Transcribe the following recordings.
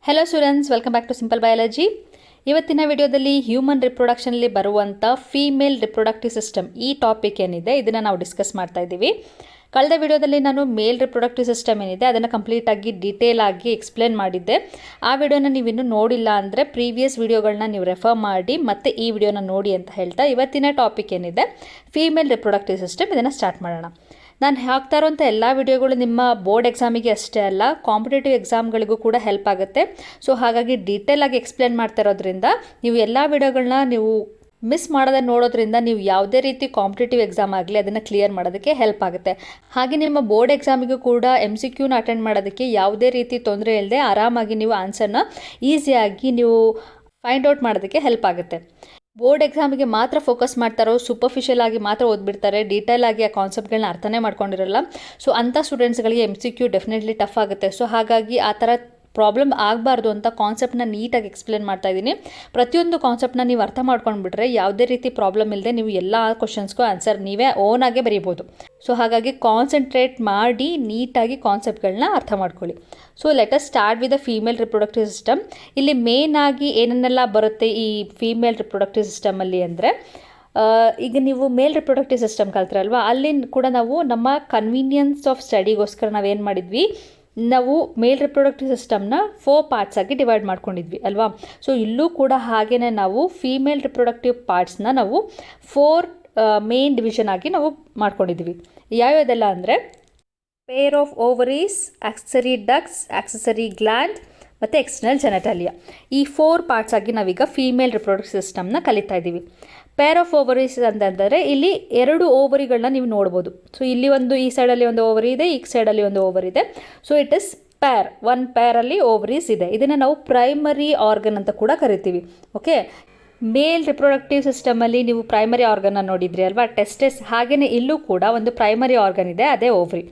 Hello students, welcome back to simple biology. ಇವತ್ತಿನ ವಿಡಿಯೋದಲ್ಲಿ human ರಿಪ್ರೊಡಕ್ಷನಲ್ಲಿ ಬರುವಂಥ ಫೀಮೇಲ್ ರಿಪ್ರೊಡಕ್ಟಿವ್ ಸಿಸ್ಟಮ್ ಈ ಟಾಪಿಕ್ ಏನಿದೆ ಇದನ್ನು ನಾವು ಡಿಸ್ಕಸ್ ಮಾಡ್ತಾ ಇದ್ದೀವಿ. ಕಳೆದ ವಿಡಿಯೋದಲ್ಲಿ ನಾನು ಮೇಲ್ ರಿಪ್ರೊಡಕ್ಟಿವ್ ಸಿಸ್ಟಮ್ ಏನಿದೆ ಅದನ್ನು ಕಂಪ್ಲೀಟಾಗಿ ಡೀಟೇಲ್ ಆಗಿ ಎಕ್ಸ್ಪ್ಲೇನ್ ಮಾಡಿದ್ದೆ. ಆ ವಿಡಿಯೋನ ನೀವು ಇನ್ನೂ ನೋಡಿಲ್ಲ ಅಂದರೆ ಪ್ರೀವಿಯಸ್ ವಿಡಿಯೋಗಳನ್ನ ನೀವು ರೆಫರ್ ಮಾಡಿ ಮತ್ತೆ ಈ ವಿಡಿಯೋನ ನೋಡಿ ಅಂತ ಹೇಳ್ತಾ ಇವತ್ತಿನ ಟಾಪಿಕ್ ಏನಿದೆ ಫೀಮೇಲ್ ರಿಪ್ರೊಡಕ್ಟಿವ್ ಸಿಸ್ಟಮ್ ಇದನ್ನು ಸ್ಟಾರ್ಟ್ ಮಾಡೋಣ. ನಾನು ಹಾಕ್ತಾ ಇರೋಂಥ ಎಲ್ಲ ವಿಡಿಯೋಗಳು ನಿಮ್ಮ ಬೋರ್ಡ್ ಎಕ್ಸಾಮಿಗೆ ಅಷ್ಟೇ ಅಲ್ಲ, ಕಾಂಪಿಟೇಟಿವ್ ಎಕ್ಸಾಮ್ಗಳಿಗೂ ಕೂಡ ಹೆಲ್ಪ್ ಆಗುತ್ತೆ. ಸೊ ಹಾಗಾಗಿ ಡೀಟೇಲಾಗಿ ಎಕ್ಸ್ಪ್ಲೇನ್ ಮಾಡ್ತಾ ಇರೋದ್ರಿಂದ ನೀವು ಎಲ್ಲ ವಿಡಿಯೋಗಳನ್ನ ನೀವು ಮಿಸ್ ಮಾಡದೆ ನೋಡೋದ್ರಿಂದ ನೀವು ಯಾವುದೇ ರೀತಿ ಕಾಂಪಿಟೇಟಿವ್ ಎಕ್ಸಾಮ್ ಆಗಲಿ ಅದನ್ನು ಕ್ಲಿಯರ್ ಮಾಡೋದಕ್ಕೆ ಹೆಲ್ಪ್ ಆಗುತ್ತೆ. ಹಾಗೆ ನಿಮ್ಮ ಬೋರ್ಡ್ ಎಕ್ಸಾಮಿಗೂ ಕೂಡ MCQನ ಅಟೆಂಡ್ ಮಾಡೋದಕ್ಕೆ ಯಾವುದೇ ರೀತಿ ತೊಂದರೆ ಇಲ್ಲದೆ ಆರಾಮಾಗಿ ನೀವು ಆನ್ಸರ್ನ ಈಸಿಯಾಗಿ ನೀವು ಫೈಂಡ್ ಔಟ್ ಮಾಡೋದಕ್ಕೆ ಹೆಲ್ಪ್ ಆಗುತ್ತೆ. ಬೋರ್ಡ್ ಎಕ್ಸಾಮಿಗೆ ಮಾತ್ರ ಫೋಕಸ್ ಮಾಡ್ತಾರೋ, ಸೂಪರ್ಫಿಷಿಯಲ್ ಆಗಿ ಮಾತ್ರ ಓದ್ಬಿಡ್ತಾರೆ, ಡೀಟೇಲ್ ಆಗಿ ಆ ಕಾನ್ಸೆಪ್ಟ್ಗಳನ್ನ ಅರ್ಥನೇ ಮಾಡ್ಕೊಂಡಿರಲ್ಲ. ಸೊ ಅಂಥ ಸ್ಟೂಡೆಂಟ್ಸ್ಗಳಿಗೆ MCQ ಡೆಫಿನೆಟ್ಲಿ ಟಫ್ ಆಗುತ್ತೆ. ಸೊ ಹಾಗಾಗಿ ಆ ಥರ ಪ್ರಾಬ್ಲಮ್ ಆಗಬಾರ್ದು ಅಂತ ಕಾನ್ಸೆಪ್ಟನ್ನ ನೀಟಾಗಿ ಎಕ್ಸ್ಪ್ಲೇನ್ ಮಾಡ್ತಾ ಇದ್ದೀನಿ. ಪ್ರತಿಯೊಂದು ಕಾನ್ಸೆಪ್ಟನ್ನ ನೀವು ಅರ್ಥ ಮಾಡ್ಕೊಂಡ್ಬಿಟ್ರೆ ಯಾವುದೇ ರೀತಿ ಪ್ರಾಬ್ಲಮ್ ಇಲ್ಲದೆ ನೀವು ಎಲ್ಲ ಕ್ವಶನ್ಸ್ಗೂ ಆನ್ಸರ್ ನೀವೇ ಓನಾಗೆ ಬರೀಬೋದು. ಸೊ ಹಾಗಾಗಿ ಕಾನ್ಸಂಟ್ರೇಟ್ ಮಾಡಿ ನೀಟಾಗಿ ಕಾನ್ಸೆಪ್ಟ್ಗಳನ್ನ ಅರ್ಥ ಮಾಡ್ಕೊಳ್ಳಿ. So let us start with the female reproductive system. ಇಲ್ಲಿ ಮೇನ್ ಆಗಿ ಏನನ್ನೆಲ್ಲ ಬರುತ್ತೆ ಈ ಫೀಮೇಲ್ ರಿಪ್ರೊಡಕ್ಟಿವ್ ಸಿಸ್ಟಮಲ್ಲಿ ಅಂದರೆ, ಈಗ ನೀವು ಮೇಲ್ ರಿಪ್ರೊಡಕ್ಟಿವ್ ಸಿಸ್ಟಮ್ ಕಲ್ತಿರಲ್ವಾ, ಅಲ್ಲಿ ಕೂಡ ನಾವು ನಮ್ಮ ಕನ್ವೀನಿಯನ್ಸ್ ಆಫ್ ಸ್ಟಡಿಗೋಸ್ಕರ ನಾವೇನು ಮಾಡಿದ್ವಿ, ನಾವು ಮೇಲ್ ರಿಪ್ರೊಡಕ್ಟಿವ್ ಸಿಸ್ಟಮ್ನ 4 ಪಾರ್ಟ್ಸ್ ಆಗಿ ಡಿವೈಡ್ ಮಾಡ್ಕೊಂಡಿದ್ವಿ ಅಲ್ವಾ. ಸೊ ಇಲ್ಲೂ ಕೂಡ ಹಾಗೆಯೇ ನಾವು ಫೀಮೇಲ್ ರಿಪ್ರೊಡಕ್ಟಿವ್ ಪಾರ್ಟ್ಸ್ನ ನಾವು 4 ಮೇನ್ ಡಿವಿಷನ್ ಆಗಿ ನಾವು ಮಾಡ್ಕೊಂಡಿದ್ವಿ. ಯಾವ್ಯಾವುದೆಲ್ಲ ಅಂದರೆ pair of ovaries, accessory ducts, accessory gland ಮತ್ತು ಎಕ್ಸ್ಟರ್ನಲ್ ಜೆನಿಟಾಲಿಯಾ. ಈ 4 ಪಾರ್ಟ್ಸ್ ಆಗಿ ನಾವೀಗ ಫೀಮೇಲ್ ರಿಪ್ರೊಡಕ್ಟಿವ್ ಸಿಸ್ಟಮ್ನ ಕಲಿತಾ ಇದ್ದೀವಿ. ಪೇರ್ ಆಫ್ ಓವರೀಸ್ ಅಂತಂದರೆ ಇಲ್ಲಿ 2 ಓವರಿಗಳನ್ನ ನೀವು ನೋಡ್ಬೋದು. ಸೊ ಇಲ್ಲಿ ಈ ಸೈಡಲ್ಲಿ ಒಂದು ಓವರಿ ಇದೆ, ಈ ಸೈಡಲ್ಲಿ ಒಂದು ಓವರಿ ಇದೆ. ಸೊ ಇಟ್ ಇಸ್ ಪೇರ್, 1 ಪೇರಲ್ಲಿ ಓವರೀಸ್ ಇದೆ. ಇದನ್ನು ನಾವು ಪ್ರೈಮರಿ ಆರ್ಗನ್ ಅಂತ ಕೂಡ ಕರಿತೀವಿ. ಓಕೆ, ಮೇಲ್ ರಿಪ್ರೊಡಕ್ಟಿವ್ ಸಿಸ್ಟಮಲ್ಲಿ ನೀವು ಪ್ರೈಮರಿ ಆರ್ಗನ್ನ ನೋಡಿದ್ರಿ ಅಲ್ವಾ, ಟೆಸ್ಟೆಸ್. ಹಾಗೆಯೇ ಇಲ್ಲೂ ಕೂಡ ಒಂದು ಪ್ರೈಮರಿ ಆರ್ಗನ್ ಇದೆ, ಅದೇ ಓವರಿ.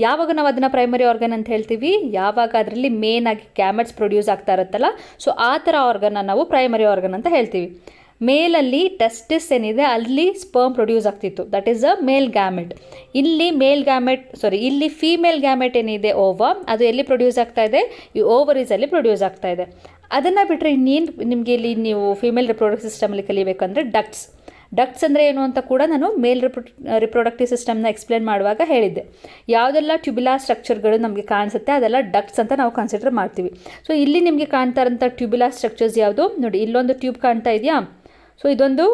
ಯಾವಾಗ ನಾವು ಅದನ್ನು ಪ್ರೈಮರಿ ಆರ್ಗನ್ ಅಂತ ಹೇಳ್ತೀವಿ, ಯಾವಾಗ ಅದರಲ್ಲಿ ಮೇನ್ ಆಗಿ ಗ್ಯಾಮೆಟ್ಸ್ ಪ್ರೊಡ್ಯೂಸ್ ಆಗ್ತಾ ಇರುತ್ತಲ್ಲ, ಸೊ ಆ ಥರ ಆರ್ಗನ್ನ ನಾವು ಪ್ರೈಮರಿ ಆರ್ಗನ್ ಅಂತ ಹೇಳ್ತೀವಿ. ಮೇಲಲ್ಲಿ ಟೆಸ್ಟಿಸ್ ಏನಿದೆ ಅಲ್ಲಿ ಸ್ಪರ್ಮ್ ಪ್ರೊಡ್ಯೂಸ್ ಆಗ್ತಿತ್ತು, that is a male gamete. ಇಲ್ಲಿ ಇಲ್ಲಿ ಫೀಮೇಲ್ ಗ್ಯಾಮೆಟ್ ಏನಿದೆ ಓವಾ, ಅದು ಎಲ್ಲಿ ಪ್ರೊಡ್ಯೂಸ್ ಆಗ್ತಾ ಇದೆ, ಈ ಓವರೀಸಲ್ಲಿ ಪ್ರೊಡ್ಯೂಸ್ ಆಗ್ತಾ ಇದೆ. ಅದನ್ನು ಬಿಟ್ಟರೆ ಇನ್ನೇನು ನಿಮಗೆ ಇಲ್ಲಿ ನೀವು ಫೀಮೇಲ್ ರಿಪ್ರೊಡಕ್ಟಿವ್ ಸಿಸ್ಟಮಲ್ಲಿ ಕಲಿಬೇಕಂದ್ರೆ ಡಕ್ಟ್ಸ್ ಅಂದರೆ ಏನು ಅಂತ ಕೂಡ ನಾನು ಮೇಲ್ ರಿಪ್ರೊಡಕ್ಟಿವ್ ಸಿಸ್ಟಮ್ನ ಎಕ್ಸ್ಪ್ಲೇನ್ ಮಾಡುವಾಗ ಹೇಳಿದ್ದೆ. ಯಾವುದೆಲ್ಲ ಟ್ಯೂಬ್ಯುಲಾರ್ ಸ್ಟ್ರಕ್ಚರ್ಗಳು ನಮಗೆ ಕಾಣಿಸುತ್ತೆ ಅದೆಲ್ಲ ಡಕ್ಟ್ಸ್ ಅಂತ ನಾವು ಕನ್ಸಿಡರ್ ಮಾಡ್ತೀವಿ. ಸೊ ಇಲ್ಲಿ ನಿಮಗೆ ಕಾಣ್ತಾ ಇರೋಂಥ ಟ್ಯೂಬ್ಯುಲಾರ್ ಸ್ಟ್ರಕ್ಚರ್ಸ್ ಯಾವುದು ನೋಡಿ, ಇಲ್ಲೊಂದು ಟ್ಯೂಬ್ ಕಾಣ್ತಾ ಇದೆಯಾ. ಸೊ ಇದೊಂದು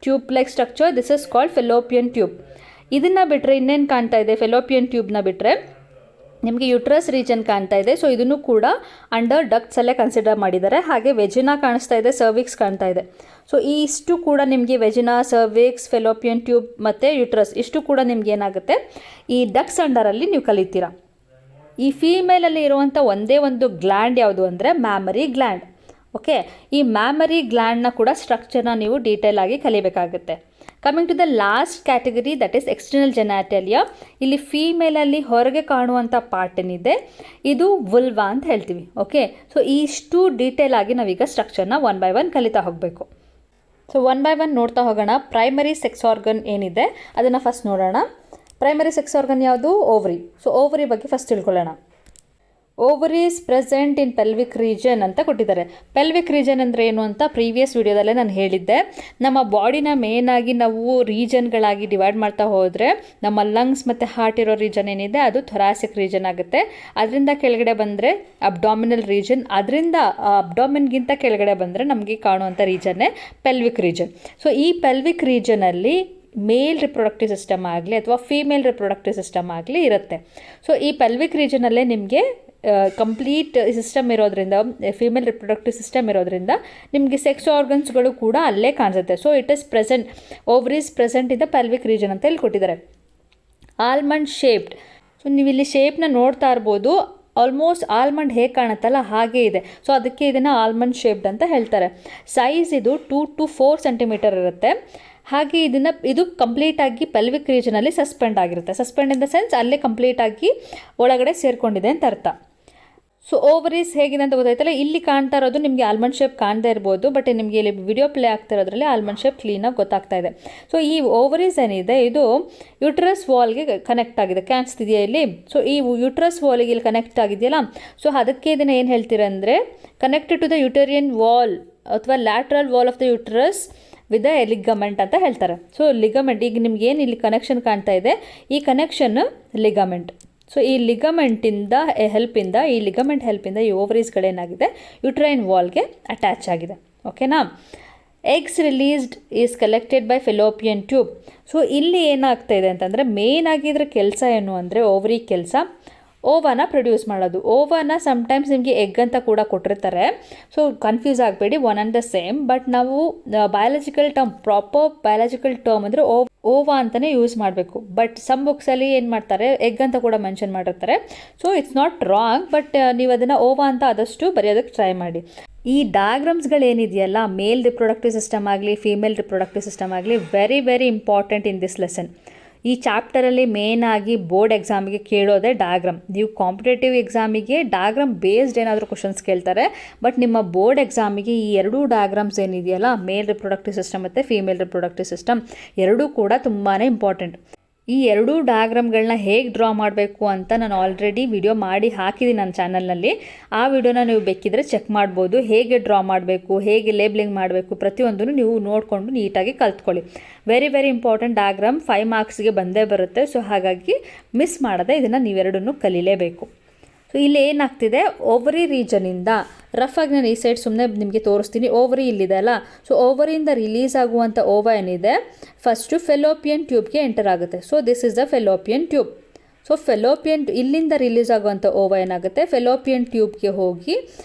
tube like structure, this is called fallopian tube. ಇದನ್ನು ಬಿಟ್ಟರೆ ಇನ್ನೇನು ಕಾಣ್ತಾ ಇದೆ, ಫೆಲೋಪಿಯನ್ ಟ್ಯೂಬ್ನ ಬಿಟ್ಟರೆ ನಿಮಗೆ ಯುಟ್ರಸ್ ರೀಜನ್ ಕಾಣ್ತಾ ಇದೆ. ಸೊ ಇದನ್ನು ಕೂಡ ಅಂಡರ್ ಡಕ್ಟ್ಸಲ್ಲೇ ಕನ್ಸಿಡರ್ ಮಾಡಿದ್ದಾರೆ. ಹಾಗೆ ವೆಜಿನಾ ಕಾಣಿಸ್ತಾ ಇದೆ, ಸರ್ವಿಕ್ಸ್ ಕಾಣ್ತಾ ಇದೆ. ಸೊ ಇಷ್ಟು ಕೂಡ ನಿಮಗೆ ವೆಜಿನಾ, ಸರ್ವಿಕ್ಸ್, ಫೆಲೋಪಿಯನ್ ಟ್ಯೂಬ್ ಮತ್ತು ಯುಟ್ರಸ್ ಇಷ್ಟು ಕೂಡ ನಿಮ್ಗೆ ಏನಾಗುತ್ತೆ ಈ ಡಕ್ಟ್ಸ್ ಅಂಡರಲ್ಲಿ ನೀವು ಕಲಿತೀರಾ. ಈ ಫೀಮೇಲಲ್ಲಿ ಇರುವಂಥ ಒಂದೇ ಒಂದು ಗ್ಲ್ಯಾಂಡ್ ಯಾವುದು ಅಂದರೆ ಮ್ಯಾಮರಿ ಗ್ಲ್ಯಾಂಡ್. ಓಕೆ, ಈ ಮ್ಯಾಮರಿ ಗ್ಲ್ಯಾಂಡ್ನ ಕೂಡ ಸ್ಟ್ರಕ್ಚರ್ನ ನೀವು ಡೀಟೇಲ್ ಆಗಿ ಕಲಿಬೇಕಾಗುತ್ತೆ. Coming to the last category, that is external genitalia. ಇಲ್ಲಿ ಫೀಮೇಲಲ್ಲಿ ಹೊರಗೆ ಕಾಣುವಂಥ ಪಾರ್ಟ್ ಏನಿದೆ ಇದು ವುಲ್ವಾ ಅಂತ ಹೇಳ್ತೀವಿ. ಓಕೆ, ಸೊ ಇಷ್ಟು ಡೀಟೇಲ್ ಆಗಿ ನಾವೀಗ ಸ್ಟ್ರಕ್ಚರ್ನ 1 by 1 ಕಲಿತಾ ಹೋಗಬೇಕು. ಸೊ 1 by 1 ನೋಡ್ತಾ ಹೋಗೋಣ. ಪ್ರೈಮರಿ ಸೆಕ್ಸ್ ಆರ್ಗನ್ ಏನಿದೆ ಅದನ್ನು ಫಸ್ಟ್ ನೋಡೋಣ. ಪ್ರೈಮರಿ ಸೆಕ್ಸ್ ಆರ್ಗನ್ ಯಾವುದು, ಓವರಿ. ಸೊ ಓವರಿ ಬಗ್ಗೆ ಫಸ್ಟ್ ತಿಳ್ಕೊಳ್ಳೋಣ. Ovaries present in pelvic region ಅಂತ ಕೊಟ್ಟಿದ್ದಾರೆ. ಪೆಲ್ವಿಕ್ ರೀಜನ್ ಅಂದರೆ ಏನು ಅಂತ ಪ್ರೀವಿಯಸ್ ವಿಡಿಯೋದಲ್ಲೇ ನಾನು ಹೇಳಿದ್ದೆ. ನಮ್ಮ ಬಾಡಿನ ಮೇನಾಗಿ ನಾವು ರೀಜನ್ಗಳಾಗಿ ಡಿವೈಡ್ ಮಾಡ್ತಾ ಹೋದರೆ ನಮ್ಮ ಲಂಗ್ಸ್ ಮತ್ತು ಹಾರ್ಟ್ ಇರೋ ರೀಜನ್ ಏನಿದೆ ಅದು ಥೊರಾಸಿಕ್ ರೀಜನ್ ಆಗುತ್ತೆ. ಅದರಿಂದ ಕೆಳಗಡೆ ಬಂದರೆ ಅಬ್ಡಾಮಿನಲ್ ರೀಜನ್, ಅದರಿಂದ ಅಬ್ಡಾಮಿನ್ಗಿಂತ ಕೆಳಗಡೆ ಬಂದರೆ ನಮಗೆ ಕಾಣುವಂಥ ರೀಜನ್ನೇ ಪೆಲ್ವಿಕ್ ರೀಜನ್. ಸೊ ಈ ಪೆಲ್ವಿಕ್ ರೀಜನಲ್ಲಿ ಮೇಲ್ ರಿಪ್ರೊಡಕ್ಟಿವ್ ಸಿಸ್ಟಮ್ ಆಗಲಿ ಅಥವಾ ಫೀಮೇಲ್ ರಿಪ್ರೊಡಕ್ಟಿವ್ ಸಿಸ್ಟಮ್ ಆಗಲಿ ಇರುತ್ತೆ. ಸೊ ಈ ಪೆಲ್ವಿಕ್ ರೀಜನಲ್ಲೇ ನಿಮಗೆ ಕಂಪ್ಲೀಟ್ ಸಿಸ್ಟಮ್ ಇರೋದ್ರಿಂದ, ಫೀಮೇಲ್ ರಿಪ್ರೊಡಕ್ಟಿವ್ ಸಿಸ್ಟಮ್ ಇರೋದ್ರಿಂದ ನಿಮಗೆ ಸೆಕ್ಸ್ ಆರ್ಗನ್ಸ್ಗಳು ಕೂಡ ಅಲ್ಲೇ ಕಾಣಿಸುತ್ತೆ. So it is present, ovaries present in the pelvic region ಅಂತ ಇಲ್ಲಿ ಕೊಟ್ಟಿದ್ದಾರೆ. Almond shaped. ಸೊ ನೀವು ಇಲ್ಲಿ ಶೇಪ್ನ ನೋಡ್ತಾ ಇರ್ಬೋದು, ಆಲ್ಮೋಸ್ಟ್ ಆಲ್ಮಂಡ್ ಹೇಗೆ ಕಾಣುತ್ತಲ್ಲ ಹಾಗೇ ಇದೆ. ಸೊ ಅದಕ್ಕೆ ಇದನ್ನು ಆಲ್ಮಂಡ್ ಶೇಪ್ಡ್ ಅಂತ ಹೇಳ್ತಾರೆ. ಸೈಜ್ ಇದು 2 to 4 ಸೆಂಟಿಮೀಟರ್ ಇರುತ್ತೆ. ಹಾಗೆ ಇದು ಕಂಪ್ಲೀಟಾಗಿ ಪೆಲ್ವಿಕ್ ರೀಜನಲ್ಲಿ ಸಸ್ಪೆಂಡ್ ಆಗಿರುತ್ತೆ. ಸಸ್ಪೆಂಡ್ ಇನ್ ದ ಸೆನ್ಸ್ ಅಲ್ಲೇ ಕಂಪ್ಲೀಟಾಗಿ ಒಳಗಡೆ ಸೇರಿಕೊಂಡಿದೆ ಅಂತ ಅರ್ಥ. ಸೊ ಓವರೀಸ್ ಹೇಗಿದೆ ಅಂತ ಗೊತ್ತಾಯ್ತಲ್ಲ, ಇಲ್ಲಿ ಕಾಣ್ತಾ ಇರೋದು ನಿಮಗೆ ಆಲ್ಮಂಡ್ ಶೇಪ್ ಕಾಣ್ದೇ ಇರ್ಬೋದು, ಬಟ್ ನಿಮಗೆ ಇಲ್ಲಿ ವಿಡಿಯೋ ಪ್ಲೇ ಆಗ್ತಾ ಇರೋದ್ರಲ್ಲಿ ಆಲ್ಮಂಡ್ ಶೇಪ್ ಕ್ಲೀನಾಗಿ ಗೊತ್ತಾಗ್ತಾ ಇದೆ. ಸೊ ಈ ಓವರೀಸ್ ಏನಿದೆ ಇದು ಯುಟ್ರಸ್ ವಾಲ್ಗೆ ಕನೆಕ್ಟ್ ಆಗಿದೆ, ಕಾಣಿಸ್ತಿದೆಯಾ ಇಲ್ಲಿ. ಸೊ ಈ ಯುಟ್ರಸ್ ವಾಲಿಗೆ ಇಲ್ಲಿ ಕನೆಕ್ಟ್ ಆಗಿದೆಯಲ್ಲ, ಸೊ ಅದಕ್ಕೆ ಇದನ್ನು ಏನು ಹೇಳ್ತೀರ ಅಂದರೆ ಕನೆಕ್ಟೆಡ್ ಟು ದ ಯುಟೇರಿಯನ್ ವಾಲ್ ಅಥವಾ lateral wall of the uterus with the ligament ಅಂತ ಹೇಳ್ತಾರೆ. ಸೊ ಲಿಗಮೆಂಟ್, ಈಗ ನಿಮ್ಗೆ ಏನು ಇಲ್ಲಿ ಕನೆಕ್ಷನ್ ಕಾಣ್ತಾ ಇದೆ, ಈ ಕನೆಕ್ಷನ್ ಲಿಗಮೆಂಟ್. ಸೊ ಈ ಲಿಗಮೆಂಟ್ ಹೆಲ್ಪಿಂದ ಈ ಓವರೀಸ್ಗಳೇನಾಗಿದೆ ಯುಟ್ರೈನ್ ವಾಲ್ಗೆ ಅಟ್ಯಾಚ್ ಆಗಿದೆ. ಓಕೆನಾ. Eggs released is collected by fallopian tube. So ಇಲ್ಲಿ ಏನಾಗ್ತಾ ಇದೆ ಅಂತಂದರೆ ಮೇನ್ ಆಗಿ ಇದ್ರ ಕೆಲಸ ಏನು ಅಂದರೆ ಓವರಿ ಕೆಲಸ ಓವಾನ ಪ್ರೊಡ್ಯೂಸ್ ಮಾಡೋದು. ಓವಾನ ಸಮ್ಟೈಮ್ಸ್ ನಿಮಗೆ ಎಗ್ ಅಂತ ಕೂಡ ಕೊಟ್ಟಿರ್ತಾರೆ, ಸೊ ಕನ್ಫ್ಯೂಸ್ ಆಗಬೇಡಿ, one and the same. But ನಾವು ಪ್ರಾಪರ್ ಬಯಾಲಜಿಕಲ್ ಟರ್ಮ್ ಅಂದರೆ ಓವಾ ಅಂತಲೇ ಯೂಸ್ ಮಾಡಬೇಕು. ಬಟ್ ಸಮ್ ಬುಕ್ಸಲ್ಲಿ ಏನು ಮಾಡ್ತಾರೆ, ಎಗ್ ಅಂತ ಕೂಡ ಮೆನ್ಷನ್ ಮಾಡಿರ್ತಾರೆ. So it's not wrong, but ನೀವು ಅದನ್ನು ಓವಾ ಅಂತ ಆದಷ್ಟು ಬರೆಯೋದಕ್ಕೆ ಟ್ರೈ ಮಾಡಿ. ಈ ಡಯಾಗ್ರಾಮ್ಸ್ಗಳೇನಿದೆಯಲ್ಲ, ಮೇಲ್ ರಿಪ್ರೊಡಕ್ಟಿವ್ ಸಿಸ್ಟಮ್ ಆಗಲಿ ಫೀಮೇಲ್ ರಿಪ್ರೊಡಕ್ಟಿವ್ ಸಿಸ್ಟಮ್ ಆಗಲಿ, very very important in this lesson. ಈ ಚಾಪ್ಟರಲ್ಲಿ ಮೇನ್ ಆಗಿ ಬೋರ್ಡ್ ಎಕ್ಸಾಮಿಗೆ ಕೇಳೋದೇ ಡಯಾಗ್ರಾಮ್. ನೀವು ಕಾಂಪಿಟೇಟಿವ್ ಎಕ್ಸಾಮಿಗೆ ಡಯಾಗ್ರಾಮ್ ಬೇಸ್ಡ್ ಏನಾದರೂ ಕ್ವಶನ್ಸ್ ಕೇಳ್ತಾರೆ, ಬಟ್ ನಿಮ್ಮ ಬೋರ್ಡ್ ಎಕ್ಸಾಮಿಗೆ ಈ ಎರಡೂ ಡಯಾಗ್ರಾಮ್ಸ್ ಏನಿದೆಯಲ್ಲ, ಮೇಲ್ ರಿಪ್ರೊಡಕ್ಟಿವ್ ಸಿಸ್ಟಮ್ ಮತ್ತು ಫೀಮೇಲ್ ರಿಪ್ರೊಡಕ್ಟಿವ್ ಸಿಸ್ಟಮ್ ಎರಡೂ ಕೂಡ ತುಂಬಾ ಇಂಪಾರ್ಟೆಂಟ್. ಈ ಎರಡೂ ಡಯಾಗ್ರಾಮ್ಗಳನ್ನ ಹೇಗೆ ಡ್ರಾ ಮಾಡಬೇಕು ಅಂತ ನಾನು ಆಲ್ರೆಡಿ ವಿಡಿಯೋ ಮಾಡಿ ಹಾಕಿದ್ದೀನಿ ನನ್ನ ಚಾನಲ್ನಲ್ಲಿ. ಆ ವಿಡಿಯೋನ ನೀವು ಬೇಕಿದ್ರೆ ಚೆಕ್ ಮಾಡ್ಬೋದು. ಹೇಗೆ ಡ್ರಾ ಮಾಡಬೇಕು, ಹೇಗೆ ಲೇಬ್ಲಿಂಗ್ ಮಾಡಬೇಕು, ಪ್ರತಿಯೊಂದನ್ನು ನೀವು ನೋಡಿಕೊಂಡು ನೀಟಾಗಿ ಕಲ್ತ್ಕೊಳ್ಳಿ. ವೆರಿ ವೆರಿ ಇಂಪಾರ್ಟೆಂಟ್ ಡಯಾಗ್ರಾಮ್, 5 ಮಾರ್ಕ್ಸ್ಗೆ ಬಂದೇ ಬರುತ್ತೆ. ಸೊ ಹಾಗಾಗಿ ಮಿಸ್ ಮಾಡದೆ ಇದನ್ನು ನೀವೆರಡನ್ನೂ ಕಲೀಲೇಬೇಕು. ಸೊ ಇಲ್ಲಿ ಏನಾಗ್ತಿದೆ, ಓವರಿ ರೀಜನಿಂದ ರಫಾಗಿ ನಾನು ಈ ಸೈಡ್ ಸುಮ್ಮನೆ ನಿಮಗೆ ತೋರಿಸ್ತೀನಿ. ಓವರಿ ಇಲ್ಲಿದೆ ಅಲ್ಲ, ಸೊ ಓವರಿಯಿಂದ ರಿಲೀಸ್ ಆಗುವಂಥ ಓವಾ ಏನಿದೆ ಫಸ್ಟು ಫೆಲೋಪಿಯನ್ ಟ್ಯೂಬ್ಗೆ ಎಂಟರ್ ಆಗುತ್ತೆ. So this is the fallopian tube. So ಇಲ್ಲಿಂದ ರಿಲೀಸ್ ಆಗುವಂಥ ಓವಾ ಏನಾಗುತ್ತೆ, ಫೆಲೋಪಿಯನ್ ಟ್ಯೂಬ್ಗೆ ಹೋಗಿ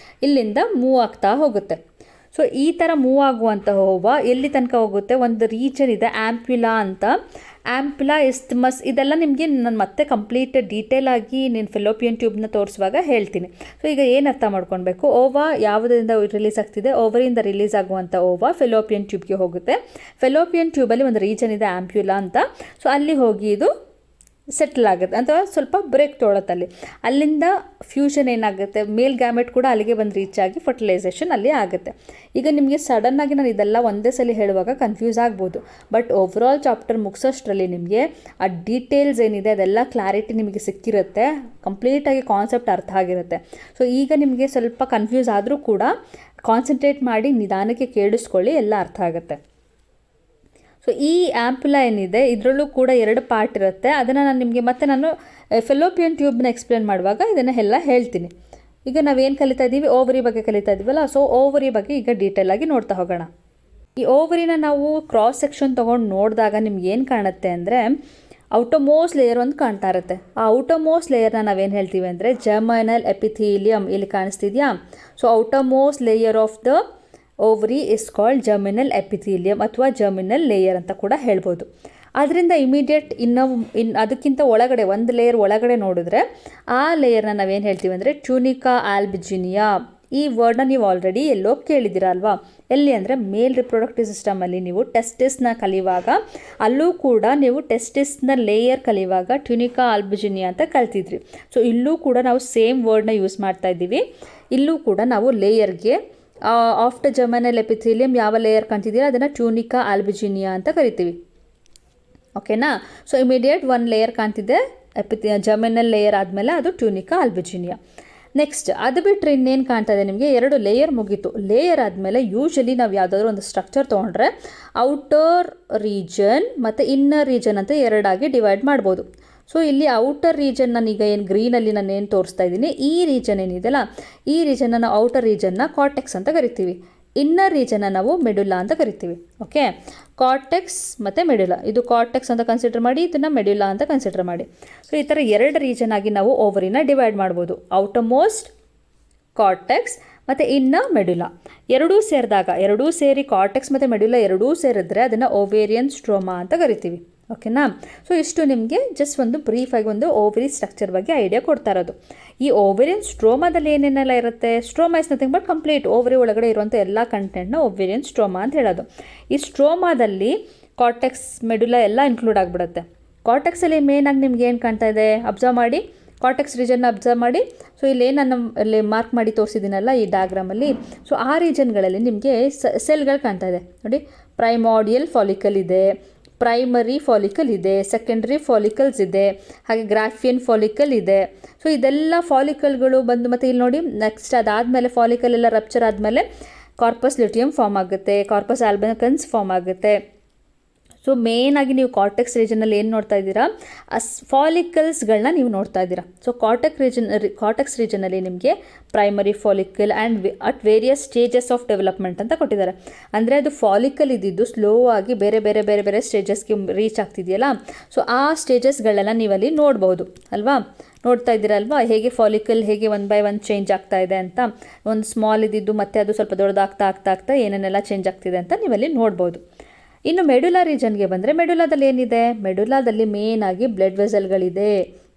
ಇಲ್ಲಿಂದ ಮೂವ್ ಆಗ್ತಾ ಹೋಗುತ್ತೆ. ಸೊ ಈ ಥರ ಮೂವ್ ಆಗುವಂಥ ಓವಾ ಎಲ್ಲಿ ತನಕ ಹೋಗುತ್ತೆ, ಒಂದು ರೀಜನ್ ಇದೆ ಆ್ಯಂಪ್ಯುಲಾ ಅಂತ. ಆ್ಯಂಪ್ಯುಲಾ, ಇಸ್ತ್ಮಸ್, ಇದೆಲ್ಲ ನಿಮಗೆ ನಾನು ಮತ್ತೆ ಕಂಪ್ಲೀಟ್ ಡೀಟೇಲ್ ಆಗಿ ನೀನು ಫೆಲೋಪಿಯನ್ ಟ್ಯೂಬ್ನ ತೋರಿಸುವಾಗ ಹೇಳ್ತೀನಿ. ಸೊ ಈಗ ಏನು ಅರ್ಥ ಮಾಡ್ಕೊಳ್ಬೇಕು, ಓವಾ ಯಾವುದರಿಂದ ರಿಲೀಸ್ ಆಗ್ತಿದೆ, ಓವರಿಂದ ರಿಲೀಸ್ ಆಗುವಂಥ ಓವಾ ಫೆಲೋಪಿಯನ್ ಟ್ಯೂಬ್ಗೆ ಹೋಗುತ್ತೆ. ಫೆಲೋಪಿಯನ್ ಟ್ಯೂಬಲ್ಲಿ ಒಂದು ರೀಜನ್ ಇದೆ ಆ್ಯಂಪ್ಯುಲಾ ಅಂತ. ಸೊ ಅಲ್ಲಿ ಹೋಗಿ ಇದು ಸೆಟ್ಲ್ ಆಗುತ್ತೆ ಅಥವಾ ಸ್ವಲ್ಪ ಬ್ರೇಕ್ ತೊಗೊಳತ್ತಲ್ಲಿ. ಅಲ್ಲಿಂದ ಫ್ಯೂಷನ್ ಏನಾಗುತ್ತೆ, ಮೇಲ್ ಗ್ಯಾಮೆಟ್ ಕೂಡ ಅಲ್ಲಿಗೆ ಬಂದು ರೀಚ್ ಆಗಿ ಫರ್ಟಿಲೈಸೇಷನ್ ಅಲ್ಲಿ ಆಗುತ್ತೆ. ಈಗ ನಿಮಗೆ ಸಡನ್ನಾಗಿ ನಾನು ಇದೆಲ್ಲ ಒಂದೇ ಸಲ ಹೇಳುವಾಗ ಕನ್ಫ್ಯೂಸ್ ಆಗ್ಬೋದು, ಬಟ್ ಓವರಾಲ್ ಚಾಪ್ಟರ್ ಮುಗಿಸೋಷ್ಟರಲ್ಲಿ ನಿಮಗೆ ಆ ಡೀಟೇಲ್ಸ್ ಏನಿದೆ ಅದೆಲ್ಲ ಕ್ಲಾರಿಟಿ ನಿಮಗೆ ಸಿಕ್ಕಿರುತ್ತೆ, ಕಂಪ್ಲೀಟಾಗಿ ಕಾನ್ಸೆಪ್ಟ್ ಅರ್ಥ ಆಗಿರುತ್ತೆ. ಸೊ ಈಗ ನಿಮಗೆ ಸ್ವಲ್ಪ ಕನ್ಫ್ಯೂಸ್ ಆದರೂ ಕೂಡ ಕಾನ್ಸಂಟ್ರೇಟ್ ಮಾಡಿ ನಿಧಾನಕ್ಕೆ ಕೇಳಿಸ್ಕೊಳ್ಳಿ, ಎಲ್ಲ ಅರ್ಥ ಆಗುತ್ತೆ. ಸೊ ಈ ಆ್ಯಂಪ್ಯುಲಾ ಏನಿದೆ ಇದರಲ್ಲೂ ಕೂಡ 2 ಪಾರ್ಟ್ ಇರುತ್ತೆ. ಅದನ್ನು ನಾನು ಫೆಲೋಪಿಯನ್ ಟ್ಯೂಬ್ನ ಎಕ್ಸ್ಪ್ಲೇನ್ ಮಾಡುವಾಗ ಇದನ್ನು ಎಲ್ಲ ಹೇಳ್ತೀನಿ. ಈಗ ನಾವೇನು ಕಲಿತಾ ಇದ್ದೀವಿ, ಓವರಿ ಬಗ್ಗೆ ಕಲಿತಾ ಇದ್ದೀವಲ್ಲ. ಸೊ ಓವರಿ ಬಗ್ಗೆ ಈಗ ಡೀಟೇಲ್ ಆಗಿ ನೋಡ್ತಾ ಹೋಗೋಣ. ಈ ಓವರಿನ ನಾವು ಕ್ರಾಸ್ ಸೆಕ್ಷನ್ ತೊಗೊಂಡು ನೋಡಿದಾಗ ನಿಮ್ಗೆ ಏನು ಕಾಣುತ್ತೆ ಅಂದರೆ ಔಟೋಮೋಸ್ಟ್ ಲೇಯರ್ ಒಂದು ಕಾಣ್ತಾ ಇರುತ್ತೆ. ಆ ಔಟೋಮೋಸ್ಟ್ ಲೇಯರ್ನ ನಾವೇನು ಹೇಳ್ತೀವಿ ಅಂದರೆ ಜರ್ಮಿನಲ್ ಎಪಿಥೀಲಿಯಂ. ಇಲ್ಲಿ ಕಾಣಿಸ್ತಿದೆಯಾ? So outermost layer of the ovary is called germinal epithelium ಅಥವಾ ಜರ್ಮಿನಲ್ ಲೇಯರ್ ಅಂತ ಕೂಡ ಹೇಳ್ಬೋದು. ಅದರಿಂದ ಇಮಿಡಿಯೇಟ್ ಅದಕ್ಕಿಂತ ಒಳಗಡೆ ಒಂದು ಲೇಯರ್ ಒಳಗಡೆ ನೋಡಿದ್ರೆ ಆ ಲೇಯರ್ನ ನಾವೇನು ಹೇಳ್ತೀವಿ ಅಂದರೆ ಟ್ಯೂನಿಕಾ ಆಲ್ಬಿಜಿನಿಯಾ. ಈ ವರ್ಡ್ನ ನೀವು ಆಲ್ರೆಡಿ ಎಲ್ಲೋ ಕೇಳಿದ್ದೀರಾ ಅಲ್ವಾ? ಎಲ್ಲಿ ಅಂದರೆ ಮೇಲ್ ರಿಪ್ರೊಡಕ್ಟಿವ್ ಸಿಸ್ಟಮಲ್ಲಿ ನೀವು ಟೆಸ್ಟಿಸ್ನ ಕಲಿಯುವಾಗ ಅಲ್ಲೂ ಕೂಡ ನೀವು ಟೆಸ್ಟಿಸ್ನ ಲೇಯರ್ ಕಲಿಯುವಾಗ ಟ್ಯೂನಿಕಾ ಆಲ್ಬಿಜಿನಿಯಾ ಅಂತ ಕಲ್ತಿದ್ರಿ. ಸೊ ಇಲ್ಲೂ ಕೂಡ ನಾವು ಸೇಮ್ ವರ್ಡ್ನ ಯೂಸ್ ಮಾಡ್ತಾ ಇದ್ದೀವಿ. ಇಲ್ಲೂ ಕೂಡ ನಾವು ಲೇಯರ್ಗೆ ಆಫ್ಟರ್ ಜರ್ಮಿನಲ್ ಎಪಿಥೀಲಿಯಂ ಯಾವ ಲೇಯರ್ ಕಾಣ್ತಿದ್ದೀರಾ ಅದನ್ನು ಟ್ಯೂನಿಕಾ ಆಲ್ಬಿಜಿನಿಯಾ ಅಂತ ಕರಿತೀವಿ. ಓಕೆನಾ? ಸೊ ಇಮಿಡಿಯೇಟ್ 1 ಲೇಯರ್ ಕಾಣ್ತಿದೆ ಜರ್ಮಿನಲ್ ಲೇಯರ್ ಆದಮೇಲೆ ಅದು ಟ್ಯೂನಿಕಾ ಆಲ್ಬಿಜಿನಿಯಾ. ನೆಕ್ಸ್ಟ್ ಅದು ಬಿಟ್ಟರೆ ಇನ್ನೇನು ಕಾಣ್ತಾ ಇದೆ ನಿಮಗೆ, 2 ಲೇಯರ್ ಮುಗೀತು. ಲೇಯರ್ ಆದಮೇಲೆ ಯೂಶಲಿ ನಾವು ಯಾವುದಾದ್ರೂ ಒಂದು ಸ್ಟ್ರಕ್ಚರ್ ತೊಗೊಂಡ್ರೆ ಔಟರ್ ರೀಜನ್ ಮತ್ತು ಇನ್ನರ್ ರೀಜನ್ ಅಂತ 2 ಆಗಿ ಡಿವೈಡ್ ಮಾಡ್ಬೋದು. ಸೊ ಇಲ್ಲಿ ಔಟರ್ ರೀಜನ್ ನಾನೀಗ ಏನು ಗ್ರೀನಲ್ಲಿ ನಾನು ಏನು ತೋರಿಸ್ತಾ ಇದ್ದೀನಿ, ಈ ರೀಜನ್ ಏನಿದೆಯಲ್ಲ ಈ ರೀಜನ್ನ ನಾವು ಔಟರ್ ರೀಜನ್ನ ಕಾರ್ಟೆಕ್ಸ್ ಅಂತ ಕರಿತೀವಿ. ಇನ್ನರ್ ರೀಜನ್ನ ನಾವು ಮೆಡುಲಾ ಅಂತ ಕರಿತೀವಿ. ಓಕೆ, ಕಾರ್ಟೆಕ್ಸ್ ಮತ್ತು ಮೆಡುಲಾ, ಇದು ಕಾರ್ಟೆಕ್ಸ್ ಅಂತ ಕನ್ಸಿಡರ್ ಮಾಡಿ, ಇದನ್ನು ಮೆಡುಲಾ ಅಂತ ಕನ್ಸಿಡರ್ ಮಾಡಿ. ಸೊ ಈ ಥರ 2 ರೀಜನ್ ಆಗಿ ನಾವು ಓವರಿನ ಡಿವೈಡ್ ಮಾಡ್ಬೋದು. ಔಟರ್ಮೋಸ್ಟ್ ಕಾರ್ಟೆಕ್ಸ್ ಮತ್ತು ಇನ್ನ ಮೆಡುಲಾ ಎರಡೂ ಸೇರಿ ಕಾರ್ಟೆಕ್ಸ್ ಮತ್ತು ಮೆಡುಲಾ ಎರಡೂ ಸೇರಿದ್ರೆ ಅದನ್ನು ಓವೇರಿಯನ್ ಸ್ಟ್ರೋಮಾ ಅಂತ ಕರಿತೀವಿ. ಓಕೆನಾ? ಸೊ ಇಷ್ಟು ನಿಮಗೆ ಜಸ್ಟ್ ಒಂದು ಬ್ರೀಫಾಗಿ ಒಂದು ಓವರಿ ಸ್ಟ್ರಕ್ಚರ್ ಬಗ್ಗೆ ಐಡಿಯಾ ಕೊಡ್ತಾ ಇರೋದು. ಈ ಓವೇರಿಯನ್ ಸ್ಟ್ರೋಮಾದಲ್ಲಿ ಏನೇನೆಲ್ಲ ಇರುತ್ತೆ, stroma is nothing but complete ovary ಒಳಗಡೆ ಇರುವಂಥ ಎಲ್ಲ ಕಂಟೆಂಟ್ನ ಓವೇರಿಯನ್ ಸ್ಟ್ರೋಮಾ ಅಂತ ಹೇಳೋದು. ಈ ಸ್ಟ್ರೋಮಾದಲ್ಲಿ ಕಾರ್ಟೆಕ್ಸ್ ಮೆಡುಲಾ ಎಲ್ಲ ಇನ್ಕ್ಲೂಡ್ ಆಗಿಬಿಡುತ್ತೆ. ಕಾರ್ಟೆಕ್ಸಲ್ಲಿ ಮೇನಾಗಿ ನಿಮ್ಗೆ ಏನು ಕಾಣ್ತಾ ಇದೆ ಅಬ್ಸರ್ವ್ ಮಾಡಿ, ಕಾರ್ಟೆಕ್ಸ್ ರೀಜನ್ನ ಅಬ್ಸರ್ವ್ ಮಾಡಿ. ಸೊ ಇಲ್ಲೇ ನಾನು ಅಲ್ಲಿ ಮಾರ್ಕ್ ಮಾಡಿ ತೋರಿಸಿದ್ದೀನಲ್ಲ ಈ ಡಯಾಗ್ರಾಮಲ್ಲಿ, ಸೊ ಆ ರೀಜನ್ಗಳಲ್ಲಿ ನಿಮಗೆ ಸೆಲ್ಗಳು ಕಾಣ್ತಾ ಇದೆ ನೋಡಿ. ಪ್ರೈಮಾರ್ಡಿಯಲ್ ಫಾಲಿಕಲ್ ಇದೆ, ಪ್ರೈಮರಿ ಫಾಲಿಕಲ್ ಇದೆ, ಸೆಕೆಂಡ್ರಿ ಫಾಲಿಕಲ್ಸ್ ಇದೆ, ಹಾಗೆ ಗ್ರಾಫಿಯನ್ ಫಾಲಿಕಲ್ ಇದೆ. ಸೊ ಇದೆಲ್ಲ ಫಾಲಿಕಲ್ಗಳು ಬಂದು ಮತ್ತು ಇಲ್ಲಿ ನೋಡಿ ನೆಕ್ಸ್ಟ್ ಅದಾದಮೇಲೆ ಫಾಲಿಕಲ್ ಎಲ್ಲ ರಪ್ಚರ್ ಆದಮೇಲೆ ಕಾರ್ಪಸ್ ಲ್ಯೂಟಿಯಮ್ ಫಾರ್ಮ್ ಆಗುತ್ತೆ, ಕಾರ್ಪಸ್ ಆಲ್ಬನಕನ್ಸ್ ಫಾರ್ಮ್ ಆಗುತ್ತೆ. ಸೊ ಮೇಯ್ನಾಗಿ ನೀವು ಕಾರ್ಟೆಕ್ಸ್ ರೀಜನಲ್ಲಿ ಏನು ನೋಡ್ತಾ ಇದ್ದೀರಾ, ಫಾಲಿಕಲ್ಸ್ಗಳನ್ನ ನೀವು ನೋಡ್ತಾ ಇದ್ದೀರಾ. ಸೊ ಕಾರ್ಟೆಕ್ಸ್ ರೀಜನಲ್ಲಿ ನಿಮಗೆ primary follicle and at various stages of development ಅಂತ ಕೊಟ್ಟಿದ್ದಾರೆ. ಅಂದರೆ ಅದು ಫಾಲಿಕಲ್ ಇದ್ದಿದ್ದು ಸ್ಲೋ ಆಗಿ ಬೇರೆ ಬೇರೆ ಬೇರೆ ಬೇರೆ ಸ್ಟೇಜಸ್ಗೆ ರೀಚ್ ಆಗ್ತಿದೆಯಲ್ಲ, ಸೊ ಆ ಸ್ಟೇಜಸ್ಗಳೆಲ್ಲ ನೀವಲ್ಲಿ ನೋಡ್ಬೋದು ಅಲ್ವಾ. ನೋಡ್ತಾ ಇದ್ದೀರಲ್ವಾ ಹೇಗೆ ಫಾಲಿಕಲ್ ಹೇಗೆ ಒನ್ ಬೈ ಒನ್ ಚೇಂಜ್ ಆಗ್ತಾ ಇದೆ ಅಂತ. ಒಂದು ಸ್ಮಾಲ್ ಇದ್ದಿದ್ದು ಮತ್ತೆ ಅದು ಸ್ವಲ್ಪ ದೊಡ್ಡದಾಗ್ತಾ ಆಗ್ತಾ ಆಗ್ತಾ ಏನೇನೆಲ್ಲ ಚೇಂಜ್ ಆಗ್ತಿದೆ ಅಂತ ನೀವಲ್ಲಿ ನೋಡ್ಬೋದು. ಇನ್ನು ಮೆಡುಲಾ ರೀಜನ್ಗೆ ಬಂದರೆ ಮೆಡುಲಾದಲ್ಲಿ ಏನಿದೆ, ಮೆಡುಲಾದಲ್ಲಿ ಮೇಯ್ನಾಗಿ ಬ್ಲಡ್ ವೆಸಲ್ಗಳಿದೆ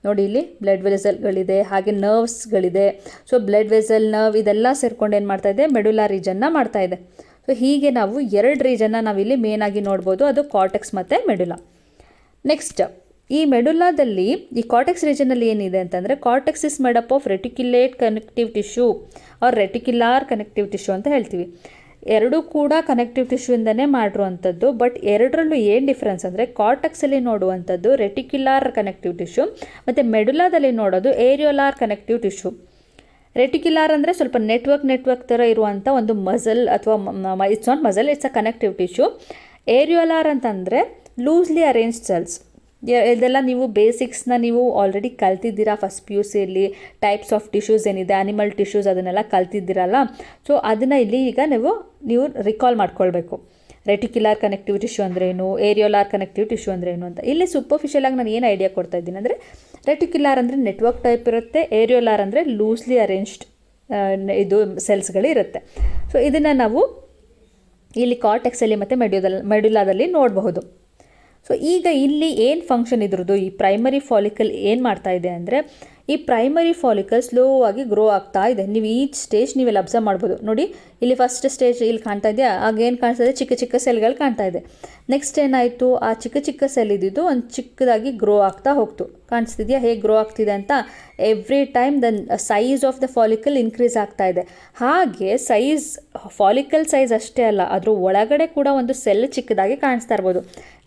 ನೋಡಿ. ಇಲ್ಲಿ ಬ್ಲಡ್ ವೆಸಲ್ಗಳಿದೆ, ಹಾಗೆ ನರ್ವ್ಸ್ಗಳಿದೆ. ಸೊ ಬ್ಲಡ್ ವೆಸಲ್, ನರ್ವ್ ಇದೆಲ್ಲ ಸೇರ್ಕೊಂಡು ಏನು ಮಾಡ್ತಾ ಇದೆ, ಮೆಡುಲಾ ರೀಜನ್ನ ಮಾಡ್ತಾ ಇದೆ. ಸೊ ಹೀಗೆ ನಾವು 2 ರೀಜನ್ನ ನಾವಿಲ್ಲಿ ಮೇಯ್ನಾಗಿ ನೋಡ್ಬೋದು, ಅದು ಕಾರ್ಟೆಕ್ಸ್ ಮತ್ತು ಮೆಡುಲಾ. ನೆಕ್ಸ್ಟ್ ಈ ಮೆಡುಲಾದಲ್ಲಿ ಈ ಕಾರ್ಟೆಕ್ಸ್ ರೀಜನಲ್ಲಿ ಏನಿದೆ ಅಂತಂದರೆ, cortex is made up of reticulate connective tissue or reticular connective tissue ಅಂತ ಹೇಳ್ತೀವಿ. ಎರಡೂ ಕೂಡ ಕನೆಕ್ಟಿವ್ ಟಿಶ್ಯೂಯಿಂದನೇ ಮಾಡಿರುವಂಥದ್ದು. ಬಟ್ ಎರಡರಲ್ಲೂ ಏನು ಡಿಫ್ರೆನ್ಸ್ ಅಂದರೆ, ಕಾರ್ಟೆಕ್ಸಲ್ಲಿ ನೋಡುವಂಥದ್ದು ರೆಟಿಕ್ಯುಲಾರ್ ಕನೆಕ್ಟಿವ್ ಟಿಶ್ಯೂ ಮತ್ತು ಮೆಡುಲಾದಲ್ಲಿ ನೋಡೋದು ಏರಿಯೋಲಾರ್ ಕನೆಕ್ಟಿವ್ ಟಿಶ್ಯೂ. ರೆಟಿಕ್ಯುಲಾರ್ ಅಂದರೆ ಸ್ವಲ್ಪ ನೆಟ್ವರ್ಕ್ ಥರ ಇರುವಂಥ ಒಂದು ಮಸಲ್ ಅಥವಾ it's not muscle, it's a connective tissue. Areolar ಅಂತಂದರೆ ಲೂಸ್ಲಿ ಅರೇಂಜ್ಡ್ ಸೆಲ್ಸ್. ಇದೆಲ್ಲ ನೀವು ಬೇಸಿಕ್ಸ್ನ ನೀವು ಆಲ್ರೆಡಿ ಕಲ್ತಿದ್ದೀರಾ ಫಸ್ಟ್ PUCಯಲ್ಲಿ. ಟೈಪ್ಸ್ ಆಫ್ ಟಿಶ್ಯೂಸ್ ಏನಿದೆ, ಅನಿಮಲ್ ಟಿಶ್ಯೂಸ್ ಅದನ್ನೆಲ್ಲ ಕಲ್ತಿದ್ದೀರಲ್ಲ. ಸೊ ಅದನ್ನು ಇಲ್ಲಿ ಈಗ ನೀವು ರಿಕಾಲ್ ಮಾಡ್ಕೊಳ್ಬೇಕು. ರೆಟಿಕ್ಯುಲಾರ್ ಕನೆಕ್ಟಿವ್ ಟಿಶ್ಯೂ ಅಂದ್ರೇನು, ಏರಿಯೋಲಾರ್ ಕನೆಕ್ಟಿವ್ ಟಿಶ್ಯೂ ಅಂದ್ರೇನು ಅಂತ. ಇಲ್ಲಿ ಸೂಪರ್ಫಿಷಿಯಲಾಗಿ ನಾನು ಏನು ಐಡಿಯಾ ಕೊಡ್ತಾ ಇದ್ದೀನಿ ಅಂದರೆ, ರೆಟಿಕ್ಯುಲಾರ್ ಅಂದರೆ ನೆಟ್ವರ್ಕ್ ಟೈಪ್ ಇರುತ್ತೆ, ಏರಿಯೋಲಾರ್ ಅಂದರೆ ಲೂಸ್ಲಿ ಅರೇಂಜ್ಡ್ ಇದು ಸೆಲ್ಸ್ಗಳಿರುತ್ತೆ. ಸೊ ಇದನ್ನು ನಾವು ಇಲ್ಲಿ ಕಾರ್ಟೆಕ್ಸಲ್ಲಿ ಮತ್ತು ಮೆಡುಲಾದಲ್ಲಿ ನೋಡಬಹುದು. ಸೊ ಈಗ ಇಲ್ಲಿ ಏನು ಫಂಕ್ಷನ್ ಇದ್ರದ್ದು, ಈ ಪ್ರೈಮರಿ ಫಾಲಿಕಲ್ ಏನು ಮಾಡ್ತಾ ಇದೆ ಅಂದರೆ, ಈ ಪ್ರೈಮರಿ ಫಾಲಿಕಲ್ ಸ್ಲೋ ಆಗಿ ಗ್ರೋ ಆಗ್ತಾ ಇದೆ. ನೀವು ಈಚ್ ಸ್ಟೇಜ್ ನೀವೆಲ್ಲ ಅಬ್ಸರ್ವ್ ಮಾಡ್ಬೋದು ನೋಡಿ. ಇಲ್ಲಿ ಫಸ್ಟ್ ಸ್ಟೇಜ್ ಇಲ್ಲಿ ಕಾಣ್ತಾ ಇದೆಯಾ, ಆಗ ಏನು ಕಾಣಿಸ್ತಾ ಇದೆ, ಚಿಕ್ಕ ಚಿಕ್ಕ ಸೆಲ್ಗಳು ಕಾಣ್ತಾ ಇದೆ. ನೆಕ್ಸ್ಟ್ ಏನಾಯಿತು, ಆ ಚಿಕ್ಕ ಚಿಕ್ಕ ಸೆಲ್ ಇದ್ದಿದ್ದು ಒಂದು ಚಿಕ್ಕದಾಗಿ ಗ್ರೋ ಆಗ್ತಾ ಹೋಗ್ತು. ಕಾಣಿಸ್ತಿದೆಯಾ ಹೇಗೆ ಗ್ರೋ ಆಗ್ತಿದೆ ಅಂತ. Every time the size of the follicle increase ಆಗ್ತಾ ಇದೆ. ಹಾಗೆ ಫಾಲಿಕಲ್ ಸೈಜ್ ಅಷ್ಟೇ ಅಲ್ಲ, ಅದ್ರ ಒಳಗಡೆ ಕೂಡ ಒಂದು ಸೆಲ್ ಚಿಕ್ಕದಾಗಿ ಕಾಣಿಸ್ತಾ ಇರ್ಬೋದು.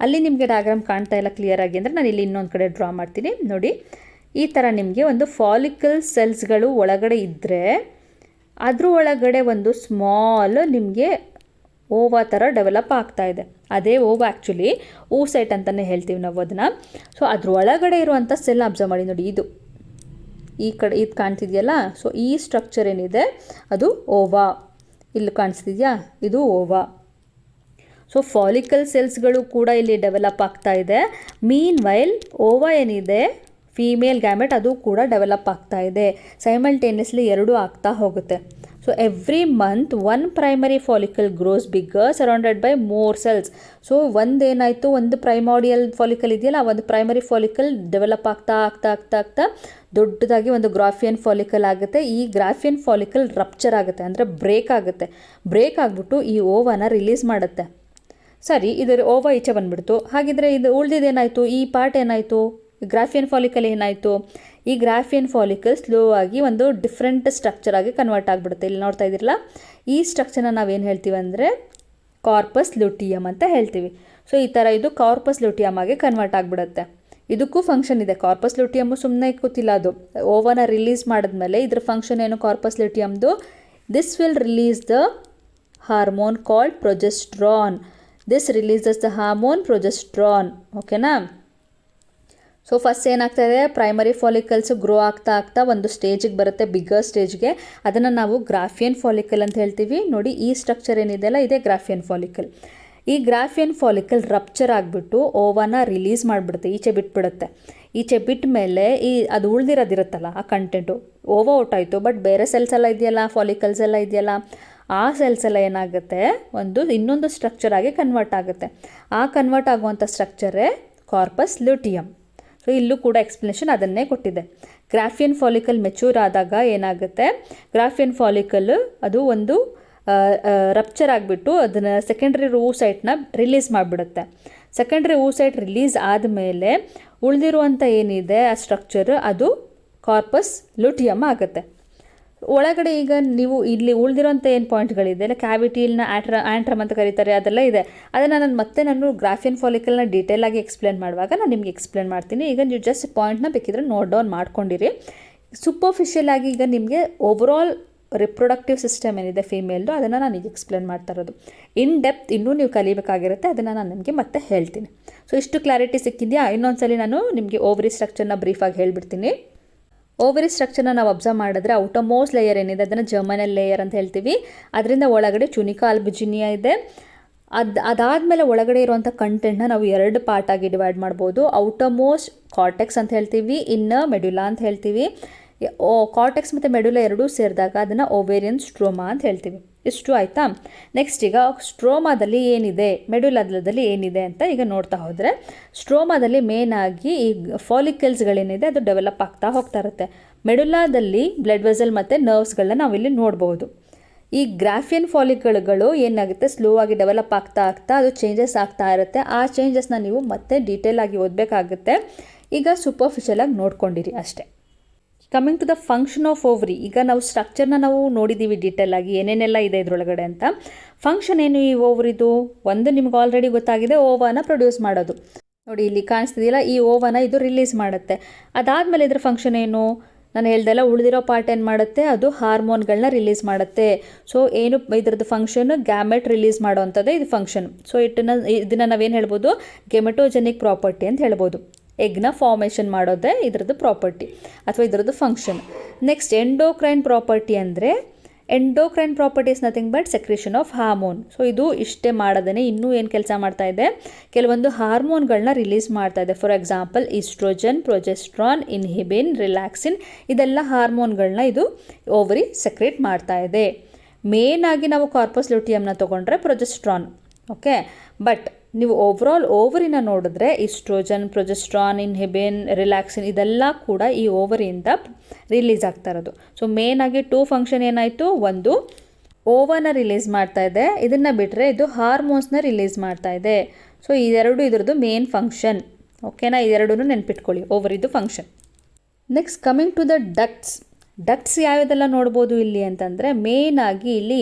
ಅಲ್ಲಿ ನಿಮಗೆ ಡಯಾಗ್ರಾಮ್ ಕಾಣ್ತಾ ಇಲ್ಲ ಕ್ಲಿಯರಾಗಿ ಅಂದರೆ ನಾನು ಇಲ್ಲಿ ಇನ್ನೊಂದು ಕಡೆ ಡ್ರಾ ಮಾಡ್ತೀನಿ ನೋಡಿ. ಈ ಥರ ನಿಮಗೆ ಒಂದು ಫಾಲಿಕಲ್ ಸೆಲ್ಸ್ಗಳು ಒಳಗಡೆ ಇದ್ದರೆ ಅದ್ರ ಒಳಗಡೆ ಒಂದು ಸ್ಮಾಲ್ ನಿಮಗೆ ಓವಾ ಥರ ಡೆವಲಪ್ ಆಗ್ತಾ ಇದೆ. ಅದೇ ಓವಾ ಆ್ಯಕ್ಚುಲಿ ಓಸೈಟ್ ಅಂತಲೇ ಹೇಳ್ತೀವಿ ನಾವು ಅದನ್ನು. ಸೊ ಅದ್ರ ಒಳಗಡೆ ಇರುವಂಥ ಸೆಲ್ ಅಬ್ಸರ್ವ್ ಮಾಡಿ ನೋಡಿ. ಈ ಕಡೆ ಇದು ಕಾಣ್ತಿದೆಯಲ್ಲ, ಸೊ ಈ ಸ್ಟ್ರಕ್ಚರ್ ಏನಿದೆ ಅದು ಓವಾ. ಇಲ್ಲಿ ಕಾಣಿಸ್ತಿದೆಯಾ, ಇದು ಓವಾ. ಸೊ ಫಾಲಿಕಲ್ ಸೆಲ್ಸ್ಗಳು ಕೂಡ ಇಲ್ಲಿ ಡೆವಲಪ್ ಆಗ್ತಾ ಇದೆ. ಮೀನ್ ವೈಲ್ ಓವಾ ಏನಿದೆ ಫೀಮೇಲ್ ಗ್ಯಾಮೆಟ್ ಅದು ಕೂಡ ಡೆವಲಪ್ ಆಗ್ತಾ ಇದೆ. ಸೈಮಲ್ಟೇನಿಯಸ್ಲಿ ಎರಡೂ ಆಗ್ತಾ ಹೋಗುತ್ತೆ. So every month one primary follicle grows bigger surrounded by more cells. So ಒಂದೇನಾಯಿತು, ಒಂದು ಪ್ರೈಮಾರ್ಡಿಯಲ್ ಫಾಲಿಕಲ್ ಇದೆಯಲ್ಲ, ಒಂದು ಪ್ರೈಮರಿ ಫಾಲಿಕಲ್ ಡೆವಲಪ್ ಆಗ್ತಾ ದೊಡ್ಡದಾಗಿ ಒಂದು ಗ್ರಾಫಿಯನ್ ಫಾಲಿಕಲ್ ಆಗುತ್ತೆ. ಈ ಗ್ರಾಫಿಯನ್ ಫಾಲಿಕಲ್ ರಪ್ಚರ್ ಆಗುತ್ತೆ, ಅಂದರೆ ಬ್ರೇಕ್ ಆಗುತ್ತೆ. ಬ್ರೇಕ್ ಆಗಿಬಿಟ್ಟು ಈ ಓವಾನ ರಿಲೀಸ್ ಮಾಡುತ್ತೆ. ಸರಿ, ಇದರ ಓವಾ ಈಚೆ ಬಂದುಬಿಡ್ತು. ಹಾಗಿದ್ರೆ ಇದು ಉಳಿದಿದ್ದೇನಾಯಿತು, ಈ ಪಾರ್ಟ್ ಏನಾಯಿತು, ಗ್ರಾಫಿಯನ್ ಫಾಲಿಕಲ್ ಏನಾಯಿತು, ಈ ಗ್ರಾಫಿಯನ್ ಫಾಲಿಕಲ್ ಸ್ಲೋ ಆಗಿ ಒಂದು ಡಿಫ್ರೆಂಟ್ ಸ್ಟ್ರಕ್ಚರ್ ಆಗಿ ಕನ್ವರ್ಟ್ ಆಗಿಬಿಡುತ್ತೆ. ಇಲ್ಲಿ ನೋಡ್ತಾ ಇದ್ದೀರಲ್ಲ, ಈ ಸ್ಟ್ರಕ್ಚರ್ನ ನಾವೇನು ಹೇಳ್ತೀವಿ ಅಂದರೆ ಕಾರ್ಪಸ್ ಲ್ಯೂಟಿಯಮ್ ಅಂತ ಹೇಳ್ತೀವಿ. ಸೊ ಈ ಥರ ಇದು ಕಾರ್ಪಸ್ ಲ್ಯೂಟಿಯಮ್ ಆಗಿ ಕನ್ವರ್ಟ್ ಆಗಿಬಿಡುತ್ತೆ. ಇದಕ್ಕೂ ಫಂಕ್ಷನ್ ಇದೆ. ಕಾರ್ಪಸ್ ಲ್ಯೂಟಿಯಮ್ಮು ಸುಮ್ಮನೆ ಕೂತಿಲ್ಲ, ಅದು ಓವನ ರಿಲೀಸ್ ಮಾಡಿದ್ಮೇಲೆ ಇದ್ರ ಫಂಕ್ಷನ್ ಏನು ಕಾರ್ಪಸ್ ಲ್ಯೂಟಿಯಮ್ದು, this will release the hormone called progesterone. This releases the hormone progesterone. ಓಕೆನಾ. ಸೊ ಫಸ್ಟ್ ಏನಾಗ್ತಾಯಿದೆ, ಪ್ರೈಮರಿ ಫಾಲಿಕಲ್ಸ್ ಗ್ರೋ ಆಗ್ತಾ ಒಂದು ಸ್ಟೇಜಿಗೆ ಬರುತ್ತೆ, ಬಿಗ್ಗರ್ ಸ್ಟೇಜ್ಗೆ. ಅದನ್ನು ನಾವು ಗ್ರಾಫಿಯನ್ ಫಾಲಿಕಲ್ ಅಂತ ಹೇಳ್ತೀವಿ. ನೋಡಿ ಈ ಸ್ಟ್ರಕ್ಚರ್ ಏನಿದೆಯಲ್ಲ, ಇದೇ ಗ್ರಾಫಿಯನ್ ಫಾಲಿಕಲ್. ಈ ಗ್ರಾಫಿಯನ್ ಫಾಲಿಕಲ್ ರಪ್ಚರ್ ಆಗಿಬಿಟ್ಟು ಓವನ ರಿಲೀಸ್ ಮಾಡಿಬಿಡುತ್ತೆ, ಈಚೆ ಬಿಟ್ಬಿಡುತ್ತೆ. ಈಚೆ ಬಿಟ್ಟ ಮೇಲೆ ಅದು ಉಳಿದಿರೋದಿರುತ್ತಲ್ಲ ಆ ಕಂಟೆಂಟು, ಓವಾ ಔಟಾಯಿತು. ಬಟ್ ಬೇರೆ ಸೆಲ್ಸ್ ಎಲ್ಲ ಇದೆಯಲ್ಲ, ಫಾಲಿಕಲ್ಸ್ ಎಲ್ಲ ಇದೆಯಲ್ಲ, ಆ ಸೆಲ್ಸ್ ಎಲ್ಲ ಏನಾಗುತ್ತೆ, ಇನ್ನೊಂದು ಸ್ಟ್ರಕ್ಚರ್ ಆಗಿ ಕನ್ವರ್ಟ್ ಆಗುತ್ತೆ. ಆ ಕನ್ವರ್ಟ್ ಆಗುವಂಥ ಸ್ಟ್ರಕ್ಚರೇ ಕಾರ್ಪಸ್ ಲ್ಯೂಟಿಯಮ್. ಸೊ ಇಲ್ಲೂ ಕೂಡ ಎಕ್ಸ್ಪ್ಲನೇಷನ್ ಅದನ್ನೇ ಕೊಟ್ಟಿದೆ. ಗ್ರಾಫಿಯನ್ ಫಾಲಿಕಲ್ ಮೆಚೂರ್ ಆದಾಗ ಏನಾಗುತ್ತೆ, ಗ್ರಾಫಿಯನ್ ಫಾಲಿಕಲ್ ಅದು ಒಂದು ರಪ್ಚರ್ ಆಗಿಬಿಟ್ಟು ಅದನ್ನು ಸೆಕೆಂಡ್ರಿ ಓಸೈಟ್ನ ರಿಲೀಸ್ ಮಾಡಿಬಿಡುತ್ತೆ. ಸೆಕೆಂಡ್ರಿ ಓಸೈಟ್ ರಿಲೀಸ್ ಆದಮೇಲೆ ಉಳಿದಿರುವಂಥ ಏನಿದೆ ಆ ಸ್ಟ್ರಕ್ಚರ್ ಅದು ಕಾರ್ಪಸ್ ಲುಟಿಯಮ್ ಆಗುತ್ತೆ. ಒಳಗಡೆ ಈಗ ನೀವು ಇಲ್ಲಿ ಉಳಿದಿರೋಂಥ ಏನು ಪಾಯಿಂಟ್ಗಳಿದೆ, ಇಲ್ಲ ಕ್ಯಾವಿಟಿನ ಆ್ಯಂಟ್ರಮ್ ಅಂತ ಕರೀತಾರೆ, ಅದೆಲ್ಲ ಇದೆ. ಅದನ್ನು ನಾನು ಗ್ರಾಫಿಯನ್ ಫಾಲಿಕಲ್ನ ಡೀಟೇಲಾಗಿ ಎಕ್ಸ್ಪ್ಲೇನ್ ಮಾಡುವಾಗ ನಾನು ನಿಮಗೆ ಎಕ್ಸ್ಪ್ಲೇನ್ ಮಾಡ್ತೀನಿ. ಈಗ ನೀವು ಜಸ್ಟ್ ಪಾಯಿಂಟ್ನ ಬೇಕಿದ್ರೆ ನೋಟ್ ಡೌನ್ ಮಾಡ್ಕೊಂಡಿರಿ. ಸೂಪರ್ಫಿಷಿಯಲ್ ಆಗಿ ಈಗ ನಿಮಗೆ ಓವರಾಲ್ ರಿಪ್ರೊಡಕ್ಟಿವ್ ಸಿಸ್ಟಮ್ ಏನಿದೆ ಫೀಮೇಲ್ದು, ಅದನ್ನು ನಾನು ಈಗ ಎಕ್ಸ್ಪ್ಲೇನ್ ಮಾಡ್ತಾ ಇರೋದು. ಇನ್ ಡೆಪ್ತ್ ಇನ್ನೂ ನೀವು ಕಲಿಬೇಕಾಗಿರುತ್ತೆ, ಅದನ್ನು ನಾನು ನಿಮಗೆ ಮತ್ತೆ ಹೇಳ್ತೀನಿ. ಸೊ ಇಷ್ಟು ಕ್ಲಾರಿಟಿ ಸಿಕ್ಕಿದೆಯಾ? ಇನ್ನೊಂದ್ಸಲಿ ನಾನು ನಿಮಗೆ ಓವರಿ ಸ್ಟ್ರಕ್ಚರ್ನ ಬ್ರೀಫಾಗಿ ಹೇಳ್ಬಿಡ್ತೀನಿ. ಓವರಿ ಸ್ಟ್ರಕ್ಚರ್ನ ನಾವು ಅಬ್ಸರ್ವ್ ಮಾಡಿದ್ರೆ ಔಟರ್ಮೋಸ್ಟ್ ಲೇಯರ್ ಏನಿದೆ ಅದನ್ನು ಜರ್ಮಿನಲ್ ಲೇಯರ್ ಅಂತ ಹೇಳ್ತೀವಿ. ಅದರಿಂದ ಒಳಗಡೆ ಟ್ಯುನಿಕಾ ಅಲ್ಬುಜಿನಿಯಾ ಇದೆ. ಅದಾದಮೇಲೆ ಒಳಗಡೆ ಇರುವಂಥ ಕಂಟೆಂಟ್ನ ನಾವು 2 ಪಾರ್ಟಾಗಿ ಡಿವೈಡ್ ಮಾಡ್ಬೋದು. ಔಟರ್ಮೋಸ್ಟ್ ಕಾರ್ಟೆಕ್ಸ್ ಅಂತ ಹೇಳ್ತೀವಿ, ಇನ್ನರ್ ಮೆಡ್ಯುಲಾ ಅಂತ ಹೇಳ್ತೀವಿ. ಕಾರ್ಟೆಕ್ಸ್ ಮತ್ತು ಮೆಡ್ಯುಲಾ ಎರಡೂ ಸೇರಿದಾಗ ಅದನ್ನು ಓವೇರಿಯನ್ ಸ್ಟ್ರೋಮಾ ಅಂತ ಹೇಳ್ತೀವಿ. ಇಷ್ಟು ಆಯಿತಾ? ನೆಕ್ಸ್ಟ್ ಈಗ ಸ್ಟ್ರೋಮಾದಲ್ಲಿ ಏನಿದೆ, ಮೆಡ್ಯುಲಾದಲ್ಲಿ ಏನಿದೆ ಅಂತ ಈಗ ನೋಡ್ತಾ ಹೋದರೆ, ಸ್ಟ್ರೋಮಾದಲ್ಲಿ ಮೇನಾಗಿ ಈ ಫಾಲಿಕಲ್ಸ್ಗಳೇನಿದೆ ಅದು ಡೆವಲಪ್ ಆಗ್ತಾ ಹೋಗ್ತಾ ಇರುತ್ತೆ. ಮೆಡ್ಯುಲಾದಲ್ಲಿ ಬ್ಲಡ್ ವೆಸಲ್ ಮತ್ತು ನರ್ವ್ಸ್ಗಳನ್ನ ನಾವಿಲ್ಲಿ ನೋಡ್ಬೋದು. ಈ ಗ್ರಾಫಿಯನ್ ಫಾಲಿಕಲ್ಗಳು ಏನಾಗುತ್ತೆ, ಸ್ಲೋ ಆಗಿ ಡೆವಲಪ್ ಆಗ್ತಾ ಅದು ಚೇಂಜಸ್ ಆಗ್ತಾ ಇರುತ್ತೆ. ಆ ಚೇಂಜಸ್ನ ನೀವು ಮತ್ತೆ ಡೀಟೇಲಾಗಿ ಓದಬೇಕಾಗುತ್ತೆ. ಈಗ ಸೂಪರ್ಫಿಷಿಯಲಾಗಿ ನೋಡ್ಕೊಂಡಿರಿ ಅಷ್ಟೇ. Coming to the function of ovary, ಈಗ ನಾವು ಸ್ಟ್ರಕ್ಚರ್ನ ನಾವು ನೋಡಿದ್ದೀವಿ ಡೀಟೇಲಾಗಿ ಏನೇನೆಲ್ಲ ಇದೆ ಇದರೊಳಗಡೆ ಅಂತ. ಫಂಕ್ಷನ್ ಏನು ಈ ಓವರಿದು? ಒಂದು ನಿಮ್ಗೆ ಆಲ್ರೆಡಿ ಗೊತ್ತಾಗಿದೆ, ಓವಾನ ಪ್ರೊಡ್ಯೂಸ್ ಮಾಡೋದು. ನೋಡಿ ಇಲ್ಲಿ ಕಾಣಿಸ್ತಿದೆಯಲ್ಲ, ಈ ಓವನ ಇದು ರಿಲೀಸ್ ಮಾಡುತ್ತೆ. ಅದಾದಮೇಲೆ ಇದ್ರ ಫಂಕ್ಷನ್ ಏನು? ನಾನು ಹೇಳ್ದೆಲ್ಲ ಉಳಿದಿರೋ ಪಾರ್ಟ್ ಏನು ಮಾಡುತ್ತೆ, ಅದು ಹಾರ್ಮೋನ್ಗಳನ್ನ ರಿಲೀಸ್ ಮಾಡುತ್ತೆ. ಸೊ ಏನು ಇದ್ರದ್ದು ಫಂಕ್ಷನ್? ಗ್ಯಾಮೆಟ್ ರಿಲೀಸ್ ಮಾಡೋವಂಥದ್ದೇ ಇದು ಫಂಕ್ಷನ್. ಸೊ ಇದನ್ನು ನಾವೇನು ಹೇಳ್ಬೋದು, ಗೆಮೆಟೋಜೆನಿಕ್ ಪ್ರಾಪರ್ಟಿ ಅಂತ ಹೇಳ್ಬೋದು. ಎಗ್ನ ಫಾರ್ಮೇಷನ್ ಮಾಡೋದೇ ಇದರದ್ದು ಪ್ರಾಪರ್ಟಿ ಅಥವಾ ಇದರದ್ದು ಫಂಕ್ಷನ್. ನೆಕ್ಸ್ಟ್ ಎಂಡೋಕ್ರೈನ್ ಪ್ರಾಪರ್ಟಿ ಅಂದರೆ, endocrine property is nothing but secretion of hormone. So ಇದು ಇಷ್ಟೇ ಮಾಡೋದೇ ಇನ್ನೂ ಏನು ಕೆಲಸ ಮಾಡ್ತಾ ಇದೆ, ಕೆಲವೊಂದು ಹಾರ್ಮೋನ್ಗಳನ್ನ ರಿಲೀಸ್ ಮಾಡ್ತಾ ಇದೆ. For example oestrogen, progesterone, inhibin, relaxin, ಇದೆಲ್ಲ ಹಾರ್ಮೋನ್ಗಳನ್ನ ಇದು ಓವರಿ ಸೆಕ್ರೇಟ್ ಮಾಡ್ತಾ ಇದೆ. ಮೇನ್ ಆಗಿ ನಾವು ಕಾರ್ಪಸ್ ಲುಟಿಯಮ್ನ ತೊಗೊಂಡ್ರೆ ಪ್ರೊಜೆಸ್ಟ್ರಾನ್. ಓಕೆ, ಬಟ್ ನೀವು ಓವರಾಲ್ ಓವರಿನ ನೋಡಿದ್ರೆ ಈಸ್ಟ್ರೋಜನ್, ಪ್ರೊಜೆಸ್ಟ್ರಾನ್, ಇನ್ಹಿಬಿನ್, ರಿಲ್ಯಾಕ್ಸಿನ್ ಇದೆಲ್ಲ ಕೂಡ ಈ ಓವರಿಯಿಂದ ರಿಲೀಸ್ ಆಗ್ತಾ ಇರೋದು. ಸೊ ಮೇನಾಗಿ 2 ಫಂಕ್ಷನ್ ಏನಾಯಿತು, ಒಂದು ಓವನ ರಿಲೀಸ್ ಮಾಡ್ತಾ ಇದೆ, ಇದನ್ನು ಬಿಟ್ಟರೆ ಇದು ಹಾರ್ಮೋನ್ಸ್ನ ರಿಲೀಸ್ ಮಾಡ್ತಾ ಇದೆ. ಸೊ ಇದೆರಡು ಇದರದ್ದು ಮೇನ್ ಫಂಕ್ಷನ್. ಓಕೆನಾ? ಇದೆರಡೂ ನೆನ್ಪಿಟ್ಕೊಳ್ಳಿ, ಓವರಿದು function. Next coming to the ducts ಯಾವುದೆಲ್ಲ ನೋಡ್ಬೋದು ಇಲ್ಲಿ ಅಂತಂದರೆ, ಮೇನಾಗಿ ಇಲ್ಲಿ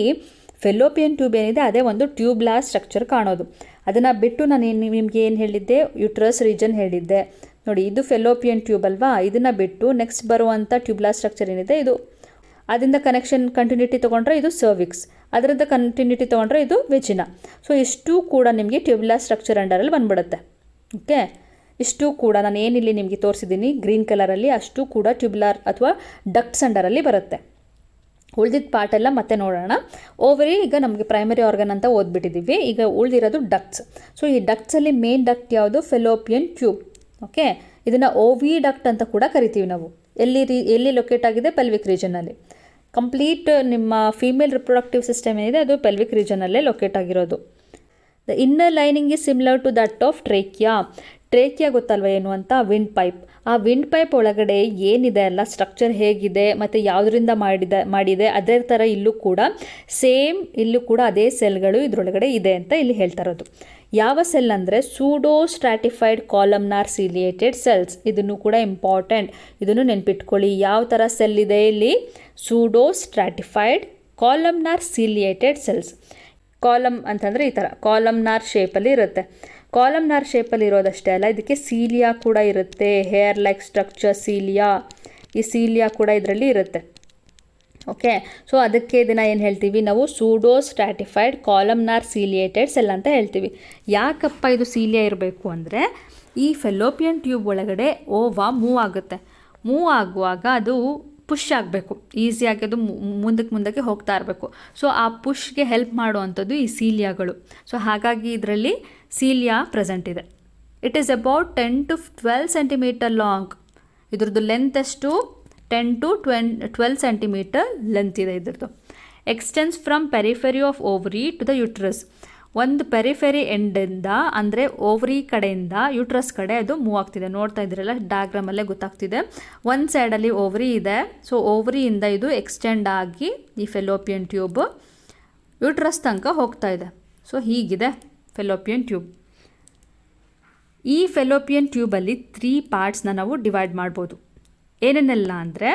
ಫೆಲೋಪಿಯನ್ ಟ್ಯೂಬ್ ಏನಿದೆ ಅದೇ ಒಂದು ಟ್ಯೂಬ್ಲಾರ್ ಸ್ಟ್ರಕ್ಚರ್ ಕಾಣೋದು. ಅದನ್ನು ಬಿಟ್ಟು ನಾನು ನಿಮಗೆ ಏನು ಹೇಳಿದ್ದೆ, ಯುಟ್ರಸ್ ರೀಜನ್ ಹೇಳಿದ್ದೆ. ನೋಡಿ ಇದು ಫೆಲೋಪಿಯನ್ ಟ್ಯೂಬ್ ಅಲ್ವಾ, ಇದನ್ನು ಬಿಟ್ಟು ನೆಕ್ಸ್ಟ್ ಬರುವಂಥ ಟ್ಯೂಬ್ಲಾರ್ ಸ್ಟ್ರಕ್ಚರ್ ಏನಿದೆ ಇದು, ಅದರಿಂದ ಕಂಟಿನ್ಯೂಟಿ ತೊಗೊಂಡ್ರೆ ಇದು ಸರ್ವಿಕ್ಸ್, ಅದರಿಂದ ಕಂಟಿನ್ಯೂಟಿ ತೊಗೊಂಡ್ರೆ ಇದು ವೆಜಿನಾ. ಸೊ ಇಷ್ಟು ಕೂಡ ನಿಮಗೆ ಟ್ಯೂಬ್ಲಾರ್ ಸ್ಟ್ರಕ್ಚರ್ ಅಂಡರಲ್ಲಿ ಬಂದ್ಬಿಡುತ್ತೆ. ಓಕೆ, ಇಷ್ಟು ಕೂಡ ನಾನು ಏನಿಲ್ಲಿ ನಿಮಗೆ ತೋರಿಸಿದ್ದೀನಿ ಗ್ರೀನ್ ಕಲರಲ್ಲಿ, ಅಷ್ಟು ಕೂಡ ಟ್ಯೂಬ್ಲಾರ್ ಅಥವಾ ಡಕ್ಟ್ಸ್ ಅಂಡರಲ್ಲಿ ಬರುತ್ತೆ. ಉಳಿದಿದ್ದ ಪಾರ್ಟ್ ಎಲ್ಲ ಮತ್ತೆ ನೋಡೋಣ. ಓವರಿ ಈಗ ನಮಗೆ ಪ್ರೈಮರಿ ಆರ್ಗನ್ ಅಂತ ಓದ್ಬಿಟ್ಟಿದ್ದೀವಿ. ಈಗ ಉಳಿದಿರೋದು ಡಕ್ಟ್ಸ್. ಸೊ ಈ ಡಕ್ಟ್ಸಲ್ಲಿ ಮೇನ್ ಡಕ್ಟ್ ಯಾವುದು? Fallopian tube. ಓಕೆ, ಇದನ್ನು ಓವಿ ಡಕ್ಟ್ ಅಂತ ಕೂಡ ಕರಿತೀವಿ ನಾವು. ಎಲ್ಲಿ ಲೊಕೇಟ್ ಆಗಿದೆ? ಪೆಲ್ವಿಕ್ ರೀಜನಲ್ಲಿ. ಕಂಪ್ಲೀಟ್ ನಿಮ್ಮ ಫೀಮೇಲ್ ರಿಪ್ರೊಡಕ್ಟಿವ್ ಸಿಸ್ಟಮ್ ಏನಿದೆ ಅದು ಪೆಲ್ವಿಕ್ ರೀಜನಲ್ಲೇ ಲೊಕೇಟ್ ಆಗಿರೋದು. The inner lining is similar to that of trachea ಗೊತ್ತಲ್ವ ಏನು ಅಂತ? Windpipe. ಆ ವಿಂಡ್ ಪೈಪ್ ಒಳಗಡೆ ಏನಿದೆ ಅಲ್ಲ ಸ್ಟ್ರಕ್ಚರ್ ಹೇಗಿದೆ ಮತ್ತು ಯಾವುದರಿಂದ ಮಾಡಿದೆ ಅದೇ ಥರ ಇಲ್ಲೂ ಕೂಡ ಸೇಮ್, ಇಲ್ಲೂ ಕೂಡ ಅದೇ ಸೆಲ್ಗಳು ಇದರೊಳಗಡೆ ಇದೆ ಅಂತ ಇಲ್ಲಿ ಹೇಳ್ತಾ ಇರೋದು. ಯಾವ ಸೆಲ್ ಅಂದರೆ pseudo stratified columnar ciliated cells. ಇದನ್ನು ಕೂಡ ಇಂಪಾರ್ಟೆಂಟ್, ಇದನ್ನು ನೆನ್ಪಿಟ್ಕೊಳ್ಳಿ. ಯಾವ ಥರ ಸೆಲ್ ಇದೆ ಇಲ್ಲಿ? Pseudo stratified columnar ciliated cells. Column ಅಂತಂದರೆ ಈ ಥರ ಕಾಲಮ್ನಾರ್ ಶೇಪಲ್ಲಿ ಇರುತ್ತೆ. ಕಾಲಮ್ನಾರ್ ಶೇಪಲ್ಲಿ ಇರೋದಷ್ಟೇ ಅಲ್ಲ, ಇದಕ್ಕೆ ಸೀಲಿಯಾ ಕೂಡ ಇರುತ್ತೆ. ಹೇರ್ ಲೈಕ್ ಸ್ಟ್ರಕ್ಚರ್ ಸೀಲಿಯಾ, ಈ ಸೀಲಿಯಾ ಕೂಡ ಇದರಲ್ಲಿ ಇರುತ್ತೆ. ಓಕೆ, ಸೊ ಅದಕ್ಕೆ ಇದನ್ನು ಏನು ಹೇಳ್ತೀವಿ ನಾವು? Pseudo stratified columnar ciliated cell ಅಂತ ಹೇಳ್ತೀವಿ. ಯಾಕಪ್ಪ ಇದು ಸೀಲಿಯಾ ಇರಬೇಕು ಅಂದರೆ, ಈ ಫೆಲೋಪಿಯನ್ ಟ್ಯೂಬ್ ಒಳಗಡೆ ಓವಾ ಮೂವ್ ಆಗುತ್ತೆ. ಮೂವ್ ಆಗುವಾಗ ಅದು ಪುಷ್ ಆಗಬೇಕು, ಈಸಿಯಾಗಿ ಅದು ಮುಂದಕ್ಕೆ ಹೋಗ್ತಾ ಇರಬೇಕು. ಸೊ ಆ ಪುಷ್ಗೆ ಹೆಲ್ಪ್ ಮಾಡುವಂಥದ್ದು ಈ ಸೀಲಿಯಾಗಳು. ಸೊ ಹಾಗಾಗಿ ಇದರಲ್ಲಿ ಸೀಲಿಯಾ ಪ್ರೆಸೆಂಟ್ ಇದೆ. It is about 10 to 12 centimetre long. ಇದ್ರದ್ದು ಲೆಂತ್ ಎಷ್ಟು? 10 to 12 ಸೆಂಟಿಮೀಟರ್ ಲೆಂತ್ ಇದೆ ಇದ್ರದ್ದು. Extends from periphery of ovary to the uterus. ಒಂದು ಪೆರಿಫೆರಿ ಎಂಡಿಂದ ಅಂದರೆ ಓವರಿ ಕಡೆಯಿಂದ ಯುಟ್ರಸ್ ಕಡೆ ಅದು ಮೂವ್ ಆಗ್ತಿದೆ. ನೋಡ್ತಾ ಇದ್ದೀರಲ್ಲ ಡಯಾಗ್ರಾಮಲ್ಲೇ ಗೊತ್ತಾಗ್ತಿದೆ. ಒಂದು ಸೈಡಲ್ಲಿ ಓವರಿ ಇದೆ. ಸೊ ಓವರಿಯಿಂದ ಇದು ಎಕ್ಸ್ಟೆಂಡ್ ಆಗಿ ಈ ಫೆಲೋಪಿಯನ್ ಟ್ಯೂಬ್ ಯುಟ್ರಸ್ ತನಕ ಹೋಗ್ತಾ ಇದೆ. ಸೊ ಹೀಗಿದೆ ಫೆಲೋಪಿಯನ್ ಟ್ಯೂಬ್. ಈ ಫೆಲೋಪಿಯನ್ ಟ್ಯೂಬಲ್ಲಿ 3 ಪಾರ್ಟ್ಸ್ನ ನಾವು ಡಿವೈಡ್ ಮಾಡ್ಬೋದು. ಏನೇನೆಲ್ಲ ಅಂದರೆ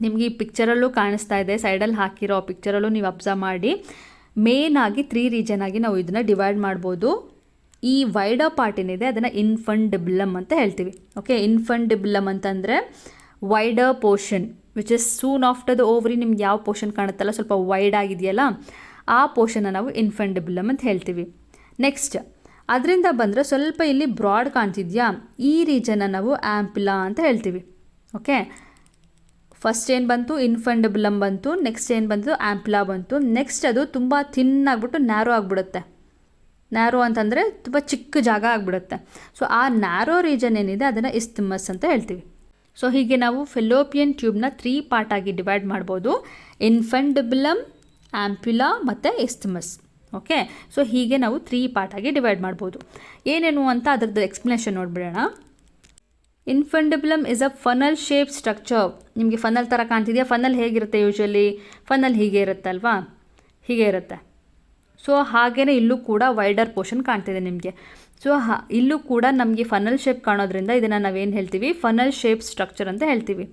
ನಿಮಗೆ ಈ ಪಿಕ್ಚರಲ್ಲೂ ಕಾಣಿಸ್ತಾ ಇದೆ, ಸೈಡಲ್ಲಿ ಹಾಕಿರೋ ಪಿಕ್ಚರಲ್ಲೂ ನೀವು ಅಬ್ಸರ್ವ್ ಮಾಡಿ, ಮೇನಾಗಿ 3 ರೀಜನ್ ಆಗಿ ನಾವು ಇದನ್ನು ಡಿವೈಡ್ ಮಾಡ್ಬೋದು. ಈ ವೈಡರ್ ಪಾರ್ಟ್ ಏನಿದೆ ಅದನ್ನು ಇನ್ಫಂಡಿಬುಲಮ್ ಅಂತ ಹೇಳ್ತೀವಿ. ಓಕೆ, ಇನ್ಫಂಡಿಬುಲಮ್ ಅಂತಂದರೆ wider portion which is soon after the ovary. ನಿಮ್ಗೆ ಯಾವ ಪೋರ್ಷನ್ ಕಾಣುತ್ತಲ್ಲ ಸ್ವಲ್ಪ ವೈಡ್ ಆಗಿದೆಯಲ್ಲ, ಆ ಪೋರ್ಷನ್ನ ನಾವು ಇನ್ಫಂಡಿಬುಲಮ್ ಅಂತ ಹೇಳ್ತೀವಿ. ನೆಕ್ಸ್ಟ್ ಅದರಿಂದ ಬಂದರೆ ಸ್ವಲ್ಪ ಇಲ್ಲಿ ಬ್ರಾಡ್ ಕಾಣ್ತಿದ್ಯಾ, ಈ ರೀಜನ್ನ ನಾವು ಆ್ಯಂಪ್ಯುಲಾ ಅಂತ ಹೇಳ್ತೀವಿ. ಓಕೆ, ಫಸ್ಟ್ ಏನು ಬಂತು, ಇನ್ಫಂಡಿಬುಲಮ್ ಬಂತು, ನೆಕ್ಸ್ಟ್ ಏನು ಬಂತು, ಆ್ಯಂಪ್ಯುಲಾ ಬಂತು. ನೆಕ್ಸ್ಟ್ ಅದು ತುಂಬ ಥಿನ್ ಆಗಿಬಿಟ್ಟು ನ್ಯಾರೋ ಆಗಿಬಿಡುತ್ತೆ. ನ್ಯಾರೋ ಅಂತಂದರೆ ತುಂಬ ಚಿಕ್ಕ ಜಾಗ ಆಗಿಬಿಡುತ್ತೆ. ಸೊ ಆ ನ್ಯಾರೋ ರೀಜನ್ ಏನಿದೆ ಅದನ್ನು ಇಸ್ಥಮಸ್ ಅಂತ ಹೇಳ್ತೀವಿ. ಸೊ ಹೀಗೆ ನಾವು ಫೆಲೋಪಿಯನ್ ಟ್ಯೂಬ್ನ 3 ಪಾರ್ಟ್ ಆಗಿ ಡಿವೈಡ್ ಮಾಡ್ಬೋದು, ಇನ್ಫಂಡಿಬುಲಮ್, ಆ್ಯಂಪ್ಯುಲಾ ಮತ್ತು ಇಸ್ಥಮಸ್. ಓಕೆ, ಸೊ ಹೀಗೆ ನಾವು 3 ಪಾರ್ಟ್ ಆಗಿ ಡಿವೈಡ್ ಮಾಡ್ಬೋದು. ಏನೇನು ಅಂತ ಅದರದ್ದು ಎಕ್ಸ್ಪ್ಲನೇಷನ್ ನೋಡಿಬಿಡೋಣ. Infundibulum is a funnel shape structure. ನಿಮಗೆ ಫನಲ್ ಥರ ಕಾಣ್ತಿದೆಯಾ? ಫನಲ್ ಹೇಗಿರುತ್ತೆ ಯೂಶ್ವಲಿ? ಫನಲ್ ಹೀಗೆ ಇರುತ್ತೆ ಅಲ್ವಾ, ಹೀಗೆ ಇರುತ್ತೆ. ಸೊ ಹಾಗೆಯೇ ಇಲ್ಲೂ ಕೂಡ ವೈಡರ್ ಪೋರ್ಷನ್ ಕಾಣ್ತಿದೆ ನಿಮಗೆ. ಸೊ ಇಲ್ಲೂ ಕೂಡ ನಮಗೆ ಫನಲ್ ಶೇಪ್ ಕಾಣೋದ್ರಿಂದ ಇದನ್ನು ನಾವೇನು ಹೇಳ್ತೀವಿ, ಫನಲ್ ಶೇಪ್ ಸ್ಟ್ರಕ್ಚರ್ ಅಂತ ಹೇಳ್ತೀವಿ.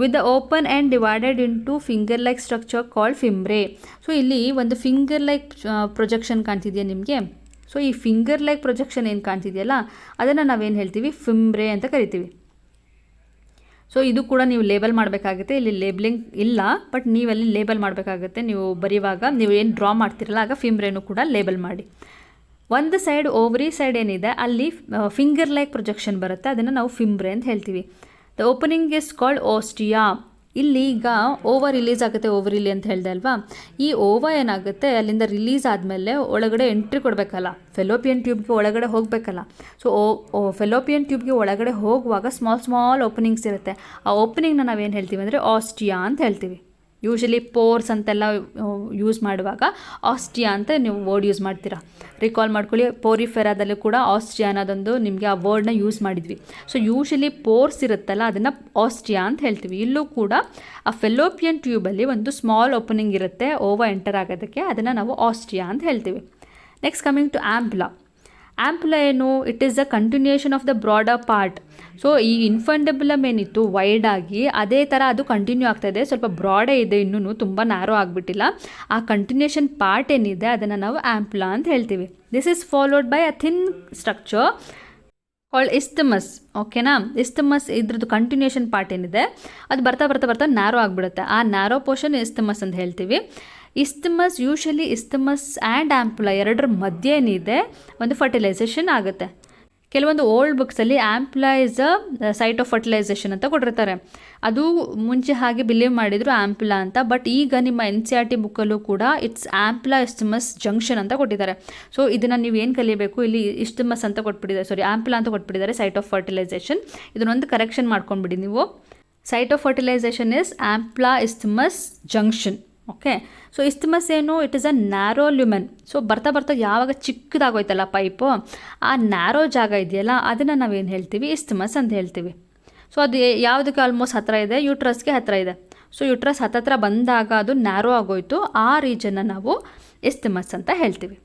With the open and divided into finger like structure called fimbriae. So ಇಲ್ಲಿ ಒಂದು ಫಿಂಗರ್ ಲೈಕ್ ಪ್ರೊಜೆಕ್ಷನ್ ಕಾಣ್ತಿದೆಯಾ ನಿಮಗೆ? ಸೊ ಈ ಫಿಂಗರ್ ಲೈಕ್ ಪ್ರೊಜೆಕ್ಷನ್ ಏನು ಕಾಣ್ತಿದೆಯಲ್ಲ ಅದನ್ನು ನಾವೇನು ಹೇಳ್ತೀವಿ, ಫಿಮ್ರೆ ಅಂತ ಕರಿತೀವಿ. ಸೊ ಇದು ಕೂಡ ನೀವು ಲೇಬಲ್ ಮಾಡಬೇಕಾಗುತ್ತೆ. ಇಲ್ಲಿ ಲೇಬಲಿಂಗ್ ಇಲ್ಲ, ಬಟ್ ನೀವಲ್ಲಿ ಲೇಬಲ್ ಮಾಡಬೇಕಾಗುತ್ತೆ. ನೀವು ಬರೆಯುವಾಗ ನೀವು ಏನು ಡ್ರಾ ಮಾಡ್ತಿರಲ್ಲ ಆಗ ಫಿಮ್ರೇನು ಕೂಡ ಲೇಬಲ್ ಮಾಡಿ. ಒಂದು ಸೈಡ್ ಓವರಿ ಸೈಡ್ ಏನಿದೆ ಅಲ್ಲಿ ಫಿಂಗರ್ ಲೈಕ್ ಪ್ರೊಜೆಕ್ಷನ್ ಬರುತ್ತೆ, ಅದನ್ನು ನಾವು ಫಿಮ್ರೆ ಅಂತ ಹೇಳ್ತೀವಿ. The opening is called ostia. ಇಲ್ಲಿ ಈಗ ಓವರ್ ರಿಲೀಸ್ ಆಗುತ್ತೆ, ಓವರಿಲಿ ಅಂತ ಹೇಳಿದೆ ಅಲ್ವಾ. ಈ ಓವ ಏನಾಗುತ್ತೆ ಅಲ್ಲಿಂದ ರಿಲೀಸ್ ಆದಮೇಲೆ ಒಳಗಡೆ ಎಂಟ್ರಿ ಕೊಡಬೇಕಲ್ಲ, ಫೆಲೋಪಿಯನ್ ಟ್ಯೂಬ್ಗೆ ಒಳಗಡೆ ಹೋಗಬೇಕಲ್ಲ. ಸೊ ಫೆಲೋಪಿಯನ್ ಟ್ಯೂಬ್ಗೆ ಒಳಗಡೆ ಹೋಗುವಾಗ ಸ್ಮಾಲ್ ಓಪನಿಂಗ್ಸ್ ಇರುತ್ತೆ. ಆ ಓಪನಿಂಗ್ನ ನಾವೇನು ಹೇಳ್ತೀವಿ ಅಂದರೆ ಆಸ್ಟಿಯಾ ಅಂತ ಹೇಳ್ತೀವಿ. ಯೂಶಲಿ ಪೋರ್ಸ್ ಅಂತೆಲ್ಲ ಯೂಸ್ ಮಾಡುವಾಗ ಆಸ್ಟಿಯಾ ಅಂತ ನೀವು ವರ್ಡ್ ಯೂಸ್ ಮಾಡ್ತೀರಾ. ರಿಕಾಲ್ ಮಾಡ್ಕೊಳ್ಳಿ, ಪೋರಿಫೆರಾದಲ್ಲೂ ಕೂಡ ಆಸ್ಟಿಯಾ ಅನ್ನೋದೊಂದು ನಿಮಗೆ ಆ ವರ್ಡ್ನ ಯೂಸ್ ಮಾಡಿದ್ವಿ. ಸೊ ಯೂಶಲಿ ಪೋರ್ಸ್ ಇರುತ್ತಲ್ಲ ಅದನ್ನು ಆಸ್ಟಿಯಾ ಅಂತ ಹೇಳ್ತೀವಿ. ಇಲ್ಲೂ ಕೂಡ ಆ ಫೆಲೋಪಿಯನ್ ಟ್ಯೂಬಲ್ಲಿ ಒಂದು ಸ್ಮಾಲ್ ಓಪನಿಂಗ್ ಇರುತ್ತೆ ಓವ ಎಂಟರ್ ಆಗೋದಕ್ಕೆ, ಅದನ್ನು ನಾವು ಆಸ್ಟಿಯಾ ಅಂತ ಹೇಳ್ತೀವಿ. Next coming to ampulla. Ampulla ಏನು? It is a continuation of the broader part. So ಈ ಇನ್ಫಂಡಿಬುಲಮ್ ಏನಿತ್ತು ವೈಡ್ ಆಗಿ, ಅದೇ ಥರ ಅದು ಕಂಟಿನ್ಯೂ ಆಗ್ತಾಯಿದೆ, ಸ್ವಲ್ಪ ಬ್ರಾಡೇ ಇದೆ, ಇನ್ನೂ ತುಂಬ ನ್ಯಾರೋ ಆಗಿಬಿಟ್ಟಿಲ್ಲ. ಆ ಕಂಟಿನ್ಯೂಷನ್ ಪಾರ್ಟ್ ಏನಿದೆ ಅದನ್ನು ನಾವು ಆ್ಯಂಪ್ಯುಲಾ ಅಂತ ಹೇಳ್ತೀವಿ. This is followed by a thin structure called isthmus. ಓಕೆನಾ? ಇಸ್ಥಮಸ್ ಇದ್ರದ್ದು ಕಂಟಿನ್ಯೂಷನ್ ಪಾರ್ಟ್ ಏನಿದೆ ಅದು ಬರ್ತಾ ನ್ಯಾರೋ ಆಗಿಬಿಡುತ್ತೆ. ಆ ನ್ಯಾರೋ ಪೋರ್ಷನ್ ಇಸ್ಥಮಸ್ ಅಂತ ಹೇಳ್ತೀವಿ. ಇಸ್ಥಮಸ್ ಯೂಶಲಿ ಇಸ್ಥಮಸ್ ಆ್ಯಂಡ್ ಆ್ಯಂಪ್ಯುಲಾ ಎರಡರ ಮಧ್ಯೆ ಏನಿದೆ ಒಂದು ಫರ್ಟಿಲೈಸೇಷನ್ ಆಗುತ್ತೆ. ಕೆಲವೊಂದು ಓಲ್ಡ್ ಬುಕ್ಸಲ್ಲಿ ampulla is a site of fertilisation ಅಂತ ಕೊಟ್ಟಿರ್ತಾರೆ. ಅದು ಮುಂಚೆ ಹಾಗೆ ಬಿಲೀವ್ ಮಾಡಿದರು ಆ್ಯಂಪ್ಯುಲಾ ಅಂತ. ಬಟ್ ಈಗ ನಿಮ್ಮ NCERT ಬುಕ್ಕಲ್ಲೂ ಕೂಡ ಇಟ್ಸ್ ಆ್ಯಂಪ್ಯುಲಾ ಇಸ್ಥಮಸ್ ಜಂಕ್ಷನ್ ಅಂತ ಕೊಟ್ಟಿದ್ದಾರೆ. ಸೊ ಇದನ್ನು ನೀವು ಏನು ಕಲಿಯಬೇಕು, ಇಲ್ಲಿ ಇಸ್ಥಮಸ್ ಅಂತ ಕೊಟ್ಬಿಟ್ಟಿದ್ದಾರೆ, ಆ್ಯಂಪ್ಯುಲಾ ಅಂತ ಕೊಟ್ಬಿಟ್ಟಿದ್ದಾರೆ, ಸೈಟ್ ಆಫ್ ಫರ್ಟಿಲೈಸೇಷನ್. ಇದನ್ನೊಂದು ಕರೆಕ್ಷನ್ ಮಾಡ್ಕೊಂಡ್ಬಿಡಿ ನೀವು. Site of fertilisation is ampulla isthmus junction. Okay, so isthmus ಏನು? It is a narrow lumen. So ಬರ್ತಾ ಯಾವಾಗ ಚಿಕ್ಕದಾಗೋಯ್ತಲ್ಲ ಪೈಪು, ಆ ನ್ಯಾರೋ ಜಾಗ ಇದೆಯಲ್ಲ ಅದನ್ನು ನಾವೇನು ಹೇಳ್ತೀವಿ, ಇಸ್ಥಮಸ್ ಅಂತ ಹೇಳ್ತೀವಿ. ಸೊ ಅದು ಯಾವುದಕ್ಕೆ ಆಲ್ಮೋಸ್ಟ್ ಹತ್ತಿರ ಇದೆ, ಯೂಟ್ರಸ್ಗೆ ಹತ್ತಿರ ಇದೆ. ಸೊ ಯೂಟ್ರಸ್ ಹತ್ತಿರ ಬಂದಾಗ ಅದು ನ್ಯಾರೋ ಆಗೋಯ್ತು, ಆ ರೀಜನ್ನ ನಾವು ಇಸ್ಥಮಸ್ ಅಂತ ಹೇಳ್ತೀವಿ.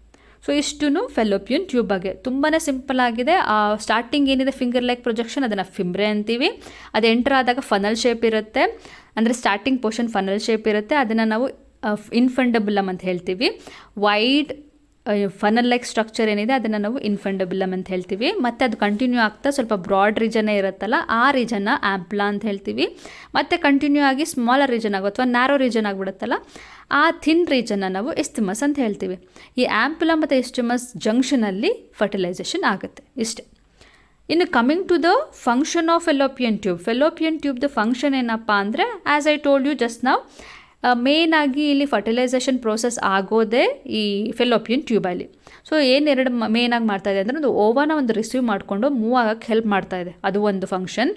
ಸೊ ಇಷ್ಟು ಫೆಲೋಪಿಯನ್ ಟ್ಯೂಬ್ ಬಗ್ಗೆ ತುಂಬಾ ಸಿಂಪಲ್ ಆಗಿದೆ. ಸ್ಟಾರ್ಟಿಂಗ್ ಏನಿದೆ ಫಿಂಗರ್ ಲೈಕ್ ಪ್ರೊಜೆಕ್ಷನ್ ಅದನ್ನು ಫಿಮ್ರೆ ಅಂತೀವಿ. ಅದು ಎಂಟರ್ ಆದಾಗ ಫನಲ್ ಶೇಪ್ ಇರುತ್ತೆ, ಅಂದರೆ ಸ್ಟಾರ್ಟಿಂಗ್ ಪೋರ್ಷನ್ ಫನಲ್ ಶೇಪ್ ಇರುತ್ತೆ, ಅದನ್ನು ನಾವು ಇನ್ಫಂಡಬುಲಮ್ ಅಂತ ಹೇಳ್ತೀವಿ. ವೈಡ್ ಫನಲ್ ಲೈಕ್ ಸ್ಟ್ರಕ್ಚರ್ ಏನಿದೆ ಅದನ್ನು ನಾವು ಇನ್ಫಂಡಬುಲಮ್ ಅಂತ ಹೇಳ್ತೀವಿ. ಮತ್ತು ಅದು ಕಂಟಿನ್ಯೂ ಆಗ್ತಾ ಸ್ವಲ್ಪ ಬ್ರಾಡ್ ರೀಜನ್ನೇ ಇರುತ್ತಲ್ಲ ಆ ರೀಜನ್ನ ಆ್ಯಂಪ್ಯುಲಾ ಅಂತ ಹೇಳ್ತೀವಿ. ಮತ್ತು ಕಂಟಿನ್ಯೂ ಆಗಿ ಸ್ಮಾಲರ್ ರೀಜನ್ ಆಗೋ ಅಥವಾ ನ್ಯಾರೋ ರೀಜನ್ ಆಗಿಬಿಡುತ್ತಲ್ಲ ಆ ಥಿನ್ ರೀಜನ್ನ ನಾವು ಇಸ್ಥಮಸ್ ಅಂತ ಹೇಳ್ತೀವಿ. ಈ ಆ್ಯಂಪ್ಯುಲಾ ಮತ್ತು ಇಸ್ಥಮಸ್ ಜಂಕ್ಷನಲ್ಲಿ ಫರ್ಟಿಲೈಸೇಷನ್ ಆಗುತ್ತೆ. ಇಷ್ಟೇ. ಇನ್ನು coming to the function of fallopian tube. Fallopian ಟ್ಯೂಬ್ದು ಫಂಕ್ಷನ್ ಏನಪ್ಪ ಅಂದರೆ, as I told you just ನಾವು, ಮೇನಾಗಿ ಇಲ್ಲಿ ಫರ್ಟಿಲೈಸೇಷನ್ ಪ್ರೋಸೆಸ್ ಆಗೋದೇ ಈ ಫೆಲೋಪಿಯನ್ ಟ್ಯೂಬಲ್ಲಿ. ಸೊ ಏನೆರಡು ಮೇನಾಗಿ ಮಾಡ್ತಾಯಿದೆ ಅಂದರೆ, ಒಂದು ಓವನ ಒಂದು ರಿಸೀವ್ ಮಾಡಿಕೊಂಡು ಮೂವ್ ಆಗೋಕ್ಕೆ ಹೆಲ್ಪ್ ಮಾಡ್ತಾಯಿದೆ, ಅದು ಒಂದು ಫಂಕ್ಷನ್.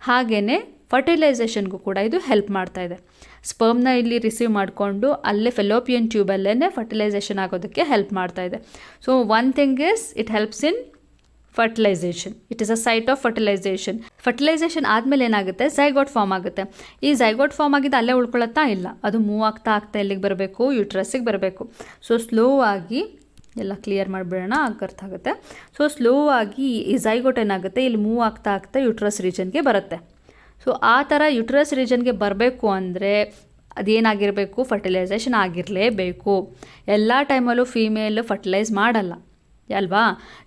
ಹಾಗೆಯೇ ಫರ್ಟಿಲೈಸೇಷನ್ಗೂ ಕೂಡ ಇದು ಹೆಲ್ಪ್ ಮಾಡ್ತಾಯಿದೆ. ಸ್ಪರ್ಮ್ನ ಇಲ್ಲಿ ರಿಸೀವ್ ಮಾಡಿಕೊಂಡು ಅಲ್ಲೇ ಫೆಲೋಪಿಯನ್ ಟ್ಯೂಬಲ್ಲೇ ಫರ್ಟಿಲೈಸೇಷನ್ ಆಗೋದಕ್ಕೆ ಹೆಲ್ಪ್ ಮಾಡ್ತಾಯಿದೆ. So one thing is it helps in fertilisation. It is a site of fertilisation. Fertilisation ಆದಮೇಲೆ ಏನಾಗುತ್ತೆ, ಝೈಗೋಟ್ ಫಾರ್ಮ್ ಆಗುತ್ತೆ. ಈ ಝೈಗೋಟ್ ಫಾರ್ಮ್ ಆಗಿದ್ದು ಅಲ್ಲೇ ಉಳ್ಕೊಳ್ಳುತ್ತಾ ಇಲ್ಲ, ಅದು ಮೂವ್ ಆಗ್ತಾ ಎಲ್ಲಿಗೆ ಬರಬೇಕು, ಯೂಟ್ರಸ್ಸಿಗೆ ಬರಬೇಕು. ಸೊ ಸ್ಲೋ ಆಗಿ ಎಲ್ಲ ಕ್ಲಿಯರ್ ಮಾಡಿಬಿಡೋಣ, ಅರ್ಥ ಆಗುತ್ತೆ. ಸೊ ಸ್ಲೋ ಆಗಿ ಈ ಝೈಗೋಟ್ ಏನಾಗುತ್ತೆ ಇಲ್ಲಿ ಮೂವ್ ಆಗ್ತಾ ಯೂಟ್ರಸ್ ರೀಜನ್ಗೆ ಬರುತ್ತೆ. ಸೊ ಆ ಥರ ಯುಟ್ರಸ್ ರೀಜನ್ಗೆ ಬರಬೇಕು ಅಂದರೆ ಅದೇನಾಗಿರಬೇಕು, ಫರ್ಟಿಲೈಸೇಷನ್ ಆಗಿರಲೇಬೇಕು. ಎಲ್ಲ ಟೈಮಲ್ಲೂ ಫೀಮೇಲ್ ಫರ್ಟಿಲೈಸ್ ಮಾಡಲ್ಲ ಅಲ್ವಾ.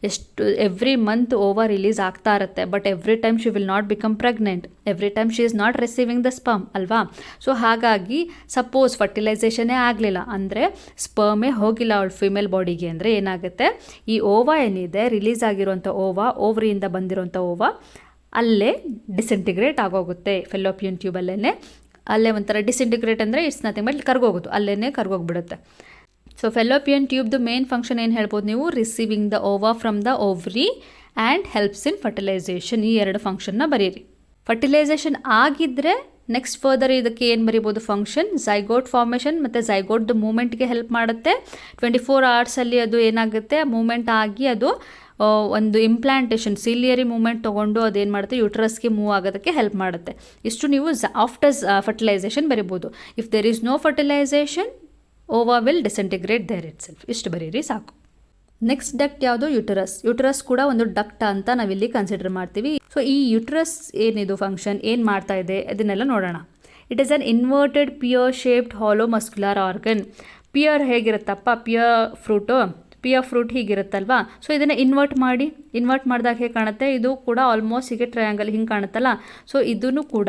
ಎಷ್ಟು ಎವ್ರಿ ಮಂತ್ ಓವರ್ ರಿಲೀಸ್ ಆಗ್ತಾ ಇರುತ್ತೆ, but every time she will not become pregnant, every time she is not receiving the sperm ಅಲ್ವಾ. ಸೊ ಹಾಗಾಗಿ ಸಪೋಸ್ ಫರ್ಟಿಲೈಸೇಷನ್ನೇ ಆಗಲಿಲ್ಲ ಅಂದರೆ, ಸ್ಪರ್ಮೇ ಹೋಗಿಲ್ಲ ಅವಳ ಫಿಮೇಲ್ ಬಾಡಿಗೆ ಅಂದರೆ ಏನಾಗುತ್ತೆ, ಈ ಓವಾ ಏನಿದೆ, ರಿಲೀಸ್ ಆಗಿರುವಂಥ ಓವರಿಯಿಂದ ಬಂದಿರೋಂಥ ಓವಾ ಅಲ್ಲೇ ಡಿಸಿಂಟಿಗ್ರೇಟ್ ಆಗೋಗುತ್ತೆ ಫೆಲೋಪಿಯನ್ ಟ್ಯೂಬಲ್ಲೇ. ಅಲ್ಲೇ ಒಂಥರ ಡಿಸಿಂಟಿಗ್ರೇಟ್ ಅಂದರೆ ಇಟ್ಸ್ ನಥಿಂಗ್ ಬಟ್ ಕರ್ಗೋಗೋದು, ಅಲ್ಲೇ ಕರ್ಗೋಗ್ಬಿಡುತ್ತೆ. ಸೊ ಫೆಲೋಪಿಯನ್ ಟ್ಯೂಬ್ದು ಮೇನ್ ಫಂಕ್ಷನ್ ಏನು ಹೇಳ್ಬೋದು ನೀವು, receiving the ova from the ovary and helps in fertilisation. ಈ 2 ಫಂಕ್ಷನ್ನ ಬರೀರಿ. ಫರ್ಟಿಲೈಸೇಷನ್ ಆಗಿದ್ದರೆ ನೆಕ್ಸ್ಟ್ ಫರ್ದರ್ ಇದಕ್ಕೆ ಏನು ಬರೀಬೋದು ಫಂಕ್ಷನ್, ಝೈಗೋಟ್ ಫಾರ್ಮೇಷನ್ ಮತ್ತು ಝೈಗೋಟ್ದು ಮೂಮೆಂಟ್ಗೆ ಹೆಲ್ಪ್ ಮಾಡುತ್ತೆ. 24 ಅವರ್ಸಲ್ಲಿ ಅದು ಏನಾಗುತ್ತೆ, ಮೂಮೆಂಟ್ ಆಗಿ ಅದು ಒಂದು ಇಂಪ್ಲಾಂಟೇಷನ್ ಸಿಲಿಯರಿ ಮೂಮೆಂಟ್ ತೊಗೊಂಡು ಅದೇನು ಮಾಡುತ್ತೆ, ಯುಟ್ರಸ್ಗೆ ಮೂವ್ ಆಗೋದಕ್ಕೆ ಹೆಲ್ಪ್ ಮಾಡುತ್ತೆ. ಇಷ್ಟು ನೀವು ಆಫ್ಟರ್ ಫರ್ಟಿಲೈಸೇಷನ್ ಬರಿಬೋದು. If there is no fertilisation, ova will disintegrate there itself. ಇಷ್ಟು ಬರೀರಿ ಸಾಕು. ನೆಕ್ಸ್ಟ್ ಡಕ್ಟ್ ಯಾವುದು, ಯುಟರಸ್ ಕೂಡ ಒಂದು ಡಕ್ಟ್ ಅಂತ ನಾವಿಲ್ಲಿ ಕನ್ಸಿಡರ್ ಮಾಡ್ತೀವಿ. ಸೊ ಈ ಯುಟ್ರಸ್ ಏನಿದು ಫಂಕ್ಷನ್ ಏನು ಮಾಡ್ತಾ ಇದೆ ಅದನ್ನೆಲ್ಲ ನೋಡೋಣ. It is an inverted pear shaped hollow muscular organ. Pear ಹೇಗಿರುತ್ತಪ್ಪ, ಪಿಯರ್ ಫ್ರೂಟ್ ಹೀಗಿರುತ್ತಲ್ವಾ. ಸೊ ಇದನ್ನು ಇನ್ವರ್ಟ್ ಮಾಡಿದಾಗ ಹೇಗೆ ಕಾಣುತ್ತೆ, ಇದು ಕೂಡ ಆಲ್ಮೋಸ್ಟ್ ಹೀಗೆ ಟ್ರಯಾಂಗಲ್ ಹಿಂಗೆ ಕಾಣುತ್ತಲ್ಲ. ಸೊ ಇದನ್ನು ಕೂಡ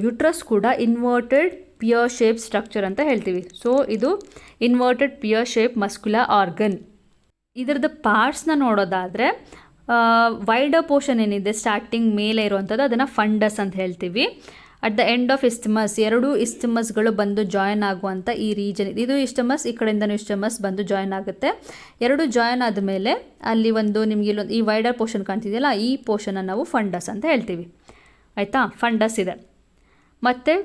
ಯುಟ್ರಸ್ ಕೂಡ ಇನ್ವರ್ಟೆಡ್ ಪಿಯರ್ ಶೇಪ್ ಸ್ಟ್ರಕ್ಚರ್ ಅಂತ ಹೇಳ್ತೀವಿ. ಸೊ ಇದು inverted pear shape muscular organ. ಇದರದ್ದು ಪಾರ್ಟ್ಸ್ನ ನೋಡೋದಾದರೆ ವೈಡರ್ ಪೋರ್ಷನ್ ಏನಿದೆ ಸ್ಟಾರ್ಟಿಂಗ್ ಮೇಲೆ ಇರುವಂಥದ್ದು ಅದನ್ನು ಫಂಡಸ್ ಅಂತ ಹೇಳ್ತೀವಿ. ಅಟ್ ದ ಎಂಡ್ ಆಫ್ ಇಸ್ಟಮಸ್, 2 ಇಸ್ಟಮಸ್ಗಳು ಬಂದು ಜಾಯಿನ್ ಆಗುವಂಥ ಈ ರೀಜನ್, ಇದು ಇಸ್ಟಮಸ್, ಈ ಕಡೆಯಿಂದನೂ ಇಸ್ಟಮಸ್ ಬಂದು ಜಾಯಿನ್ ಆಗುತ್ತೆ. 2 ಜಾಯಿನ್ ಆದಮೇಲೆ ಅಲ್ಲಿ ಒಂದು ನಿಮಗೆ ಇಲ್ಲೊಂದು ಈ ವೈಡರ್ ಪೋರ್ಷನ್ ಕಾಣ್ತಿದೆಯಲ್ಲ, ಈ ಪೋರ್ಷನನ್ನು ನಾವು ಫಂಡಸ್ ಅಂತ ಹೇಳ್ತೀವಿ. ಆಯಿತಾ, ಫಂಡಸ್ ಇದೆ. ಮತ್ತು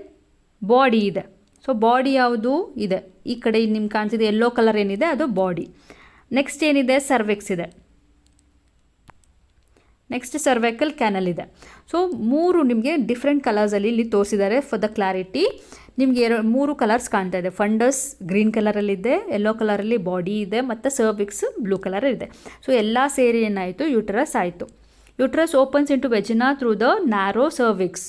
ಬಾಡಿ ಇದೆ. ಸೊ ಬಾಡಿ ಯಾವುದು ಇದೆ, ಈ ಕಡೆ ನಿಮ್ಗೆ ಕಾಣ್ತಿದೆ ಯೆಲ್ಲೋ ಕಲರ್ ಏನಿದೆ ಅದು ಬಾಡಿ. ನೆಕ್ಸ್ಟ್ ಏನಿದೆ, ಸರ್ವಿಕ್ಸ್ ಇದೆ. ನೆಕ್ಸ್ಟ್ ಸರ್ವೈಕಲ್ ಕ್ಯಾನಲ್ ಇದೆ. ಸೊ 3 ನಿಮಗೆ ಡಿಫ್ರೆಂಟ್ ಕಲರ್ಸಲ್ಲಿ ಇಲ್ಲಿ ತೋರಿಸಿದ್ದಾರೆ ಫಾರ್ ದ ಕ್ಲಾರಿಟಿ. ನಿಮಗೆ 3 ಕಲರ್ಸ್ ಕಾಣ್ತಾ ಇದೆ. ಫಂಡಸ್ ಗ್ರೀನ್ ಕಲರಲ್ಲಿದೆ, ಯೆಲ್ಲೋ ಕಲರಲ್ಲಿ ಬಾಡಿ ಇದೆ, ಮತ್ತು ಸರ್ವಿಕ್ಸ್ ಬ್ಲೂ ಕಲರ್ ಇದೆ. ಸೊ ಎಲ್ಲ ಸೇರಿ ಏನಾಯಿತು, ಯುಟ್ರಸ್ ಆಯಿತು. Uterus opens into vagina through the narrow cervix.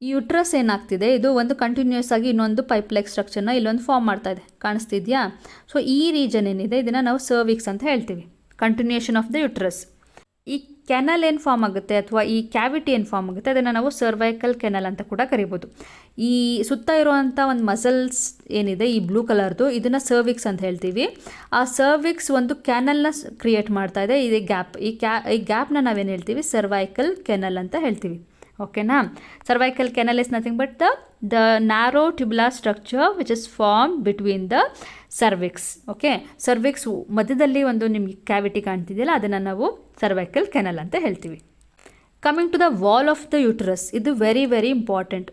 ಈ ಯುಟ್ರಸ್ ಏನಾಗ್ತಿದೆ, ಇದು ಒಂದು ಕಂಟಿನ್ಯೂಸ್ ಆಗಿ ಇನ್ನೊಂದು ಪೈಪ್ಲೈಕ್ ಸ್ಟ್ರಕ್ಚರ್ನ ಇಲ್ಲೊಂದು ಫಾರ್ಮ್ ಮಾಡ್ತಾ ಇದೆ, ಕಾಣಿಸ್ತಿದ್ಯಾ. ಸೊ ಈ ರೀಜನ್ ಏನಿದೆ ಇದನ್ನು ನಾವು ಸರ್ವಿಕ್ಸ್ ಅಂತ ಹೇಳ್ತೀವಿ, ಕಂಟಿನ್ಯೂಷನ್ ಆಫ್ ದ ಯುಟ್ರಸ್. ಈ ಕೆನಲ್ ಏನು ಫಾರ್ಮ್ ಆಗುತ್ತೆ ಅಥವಾ ಈ ಕ್ಯಾವಿಟಿ ಏನು ಫಾರ್ಮ್ ಆಗುತ್ತೆ ಅದನ್ನು ನಾವು ಸರ್ವೈಕಲ್ ಕೆನಲ್ ಅಂತ ಕೂಡ ಕರಿಬೋದು. ಈ ಸುತ್ತ ಇರುವಂಥ ಒಂದು ಮಸಲ್ಸ್ ಏನಿದೆ ಈ ಬ್ಲೂ ಕಲರ್ದು, ಇದನ್ನು ಸರ್ವಿಕ್ಸ್ ಅಂತ ಹೇಳ್ತೀವಿ. ಆ ಸರ್ವಿಕ್ಸ್ ಒಂದು ಕ್ಯಾನಲ್ನ ಕ್ರಿಯೇಟ್ ಮಾಡ್ತಾ ಇದೆ, ಇದು ಗ್ಯಾಪ್. ಈ ಗ್ಯಾಪ್ನ ನಾವೇನು ಹೇಳ್ತೀವಿ, ಸರ್ವೈಕಲ್ ಕೆನಲ್ ಅಂತ ಹೇಳ್ತೀವಿ. ಓಕೆನಾ. Cervical canal is nothing but the narrow tubular structure which is form between the cervix. Okay, cervix ಮಧ್ಯದಲ್ಲಿ ಒಂದು ನಿಮಗೆ ಕ್ಯಾವಿಟಿ ಕಾಣ್ತಿದೆಯಲ್ಲ ಅದನ್ನು ನಾವು ಸರ್ವೈಕಲ್ ಕೆನಲ್ ಅಂತ ಹೇಳ್ತೀವಿ. Coming to the wall of the uterus, ಇದು ವೆರಿ ವೆರಿ ಇಂಪಾರ್ಟೆಂಟ್.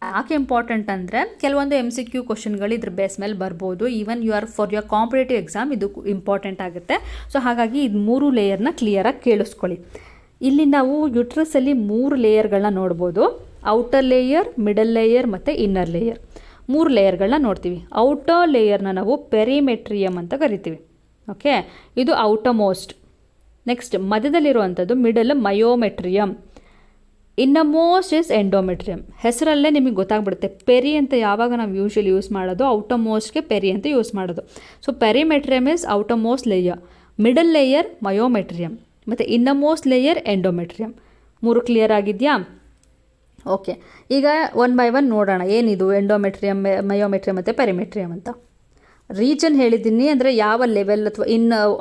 ಯಾಕೆ ಇಂಪಾರ್ಟೆಂಟ್ ಅಂದರೆ ಕೆಲವೊಂದು MCQ ಕ್ವಶನ್ಗಳು ಇದ್ರ ಬೇಸ್ ಮೇಲೆ ಬರ್ಬೋದು. Even for your competitive exam ಇದು ಇಂಪಾರ್ಟೆಂಟ್ ಆಗುತ್ತೆ. ಸೊ ಹಾಗಾಗಿ ಇದು 3 ಲೇಯರ್ನ ಕ್ಲಿಯರಾಗಿ ಕೇಳಿಸ್ಕೊಳ್ಳಿ. ಇಲ್ಲಿ ನಾವು ಯುಟ್ರಸಲ್ಲಿ 3 ಲೇಯರ್ಗಳನ್ನ ನೋಡ್ಬೋದು. ಔಟರ್ ಲೇಯರ್, ಮಿಡಲ್ ಲೇಯರ್ ಮತ್ತು ಇನ್ನರ್ ಲೇಯರ್. 3 ಲೇಯರ್ಗಳನ್ನ ನೋಡ್ತೀವಿ. ಔಟರ್ ಲೇಯರ್ನ ನಾವು ಪೆರಿಮೆಟ್ರಿಯಮ್ ಅಂತ ಕರಿತೀವಿ. ಓಕೆ, ಇದು ಔಟರ್ ಮೋಸ್ಟ್. ನೆಕ್ಸ್ಟ್ ಮಧ್ಯದಲ್ಲಿರುವಂಥದ್ದು middle myometrium. Innermost is endometrium. ಹೆಸರಲ್ಲೇ ನಿಮಗೆ ಗೊತ್ತಾಗ್ಬಿಡುತ್ತೆ. ಪೆರಿ ಅಂತ ಯಾವಾಗ ನಾವು ಯೂಶಲಿ ಯೂಸ್ ಮಾಡೋದು, ಔಟರ್ ಮೋಸ್ಟ್ಗೆ ಪೆರಿ ಅಂತ ಯೂಸ್ ಮಾಡೋದು. So perimetrium is outermost layer, middle layer myometrium ಮತ್ತು innermost layer endometrium. 3 clear ಆಗಿದೆಯಾ? ಓಕೆ, ಈಗ 1 ಬೈ 1 ನೋಡೋಣ. ಏನಿದು ಎಂಡೋಮೆಟ್ರಿಯಮ್, ಮಯೋಮೆಟ್ರಿಯಮ್ ಮತ್ತು ಪೆರಿಮೆಟ್ರಿಯಮ್ ಅಂತ. ರೀಜನ್ ಹೇಳಿದ್ದೀನಿ ಅಂದರೆ ಯಾವ ಲೆವೆಲ್ ಅಥವಾ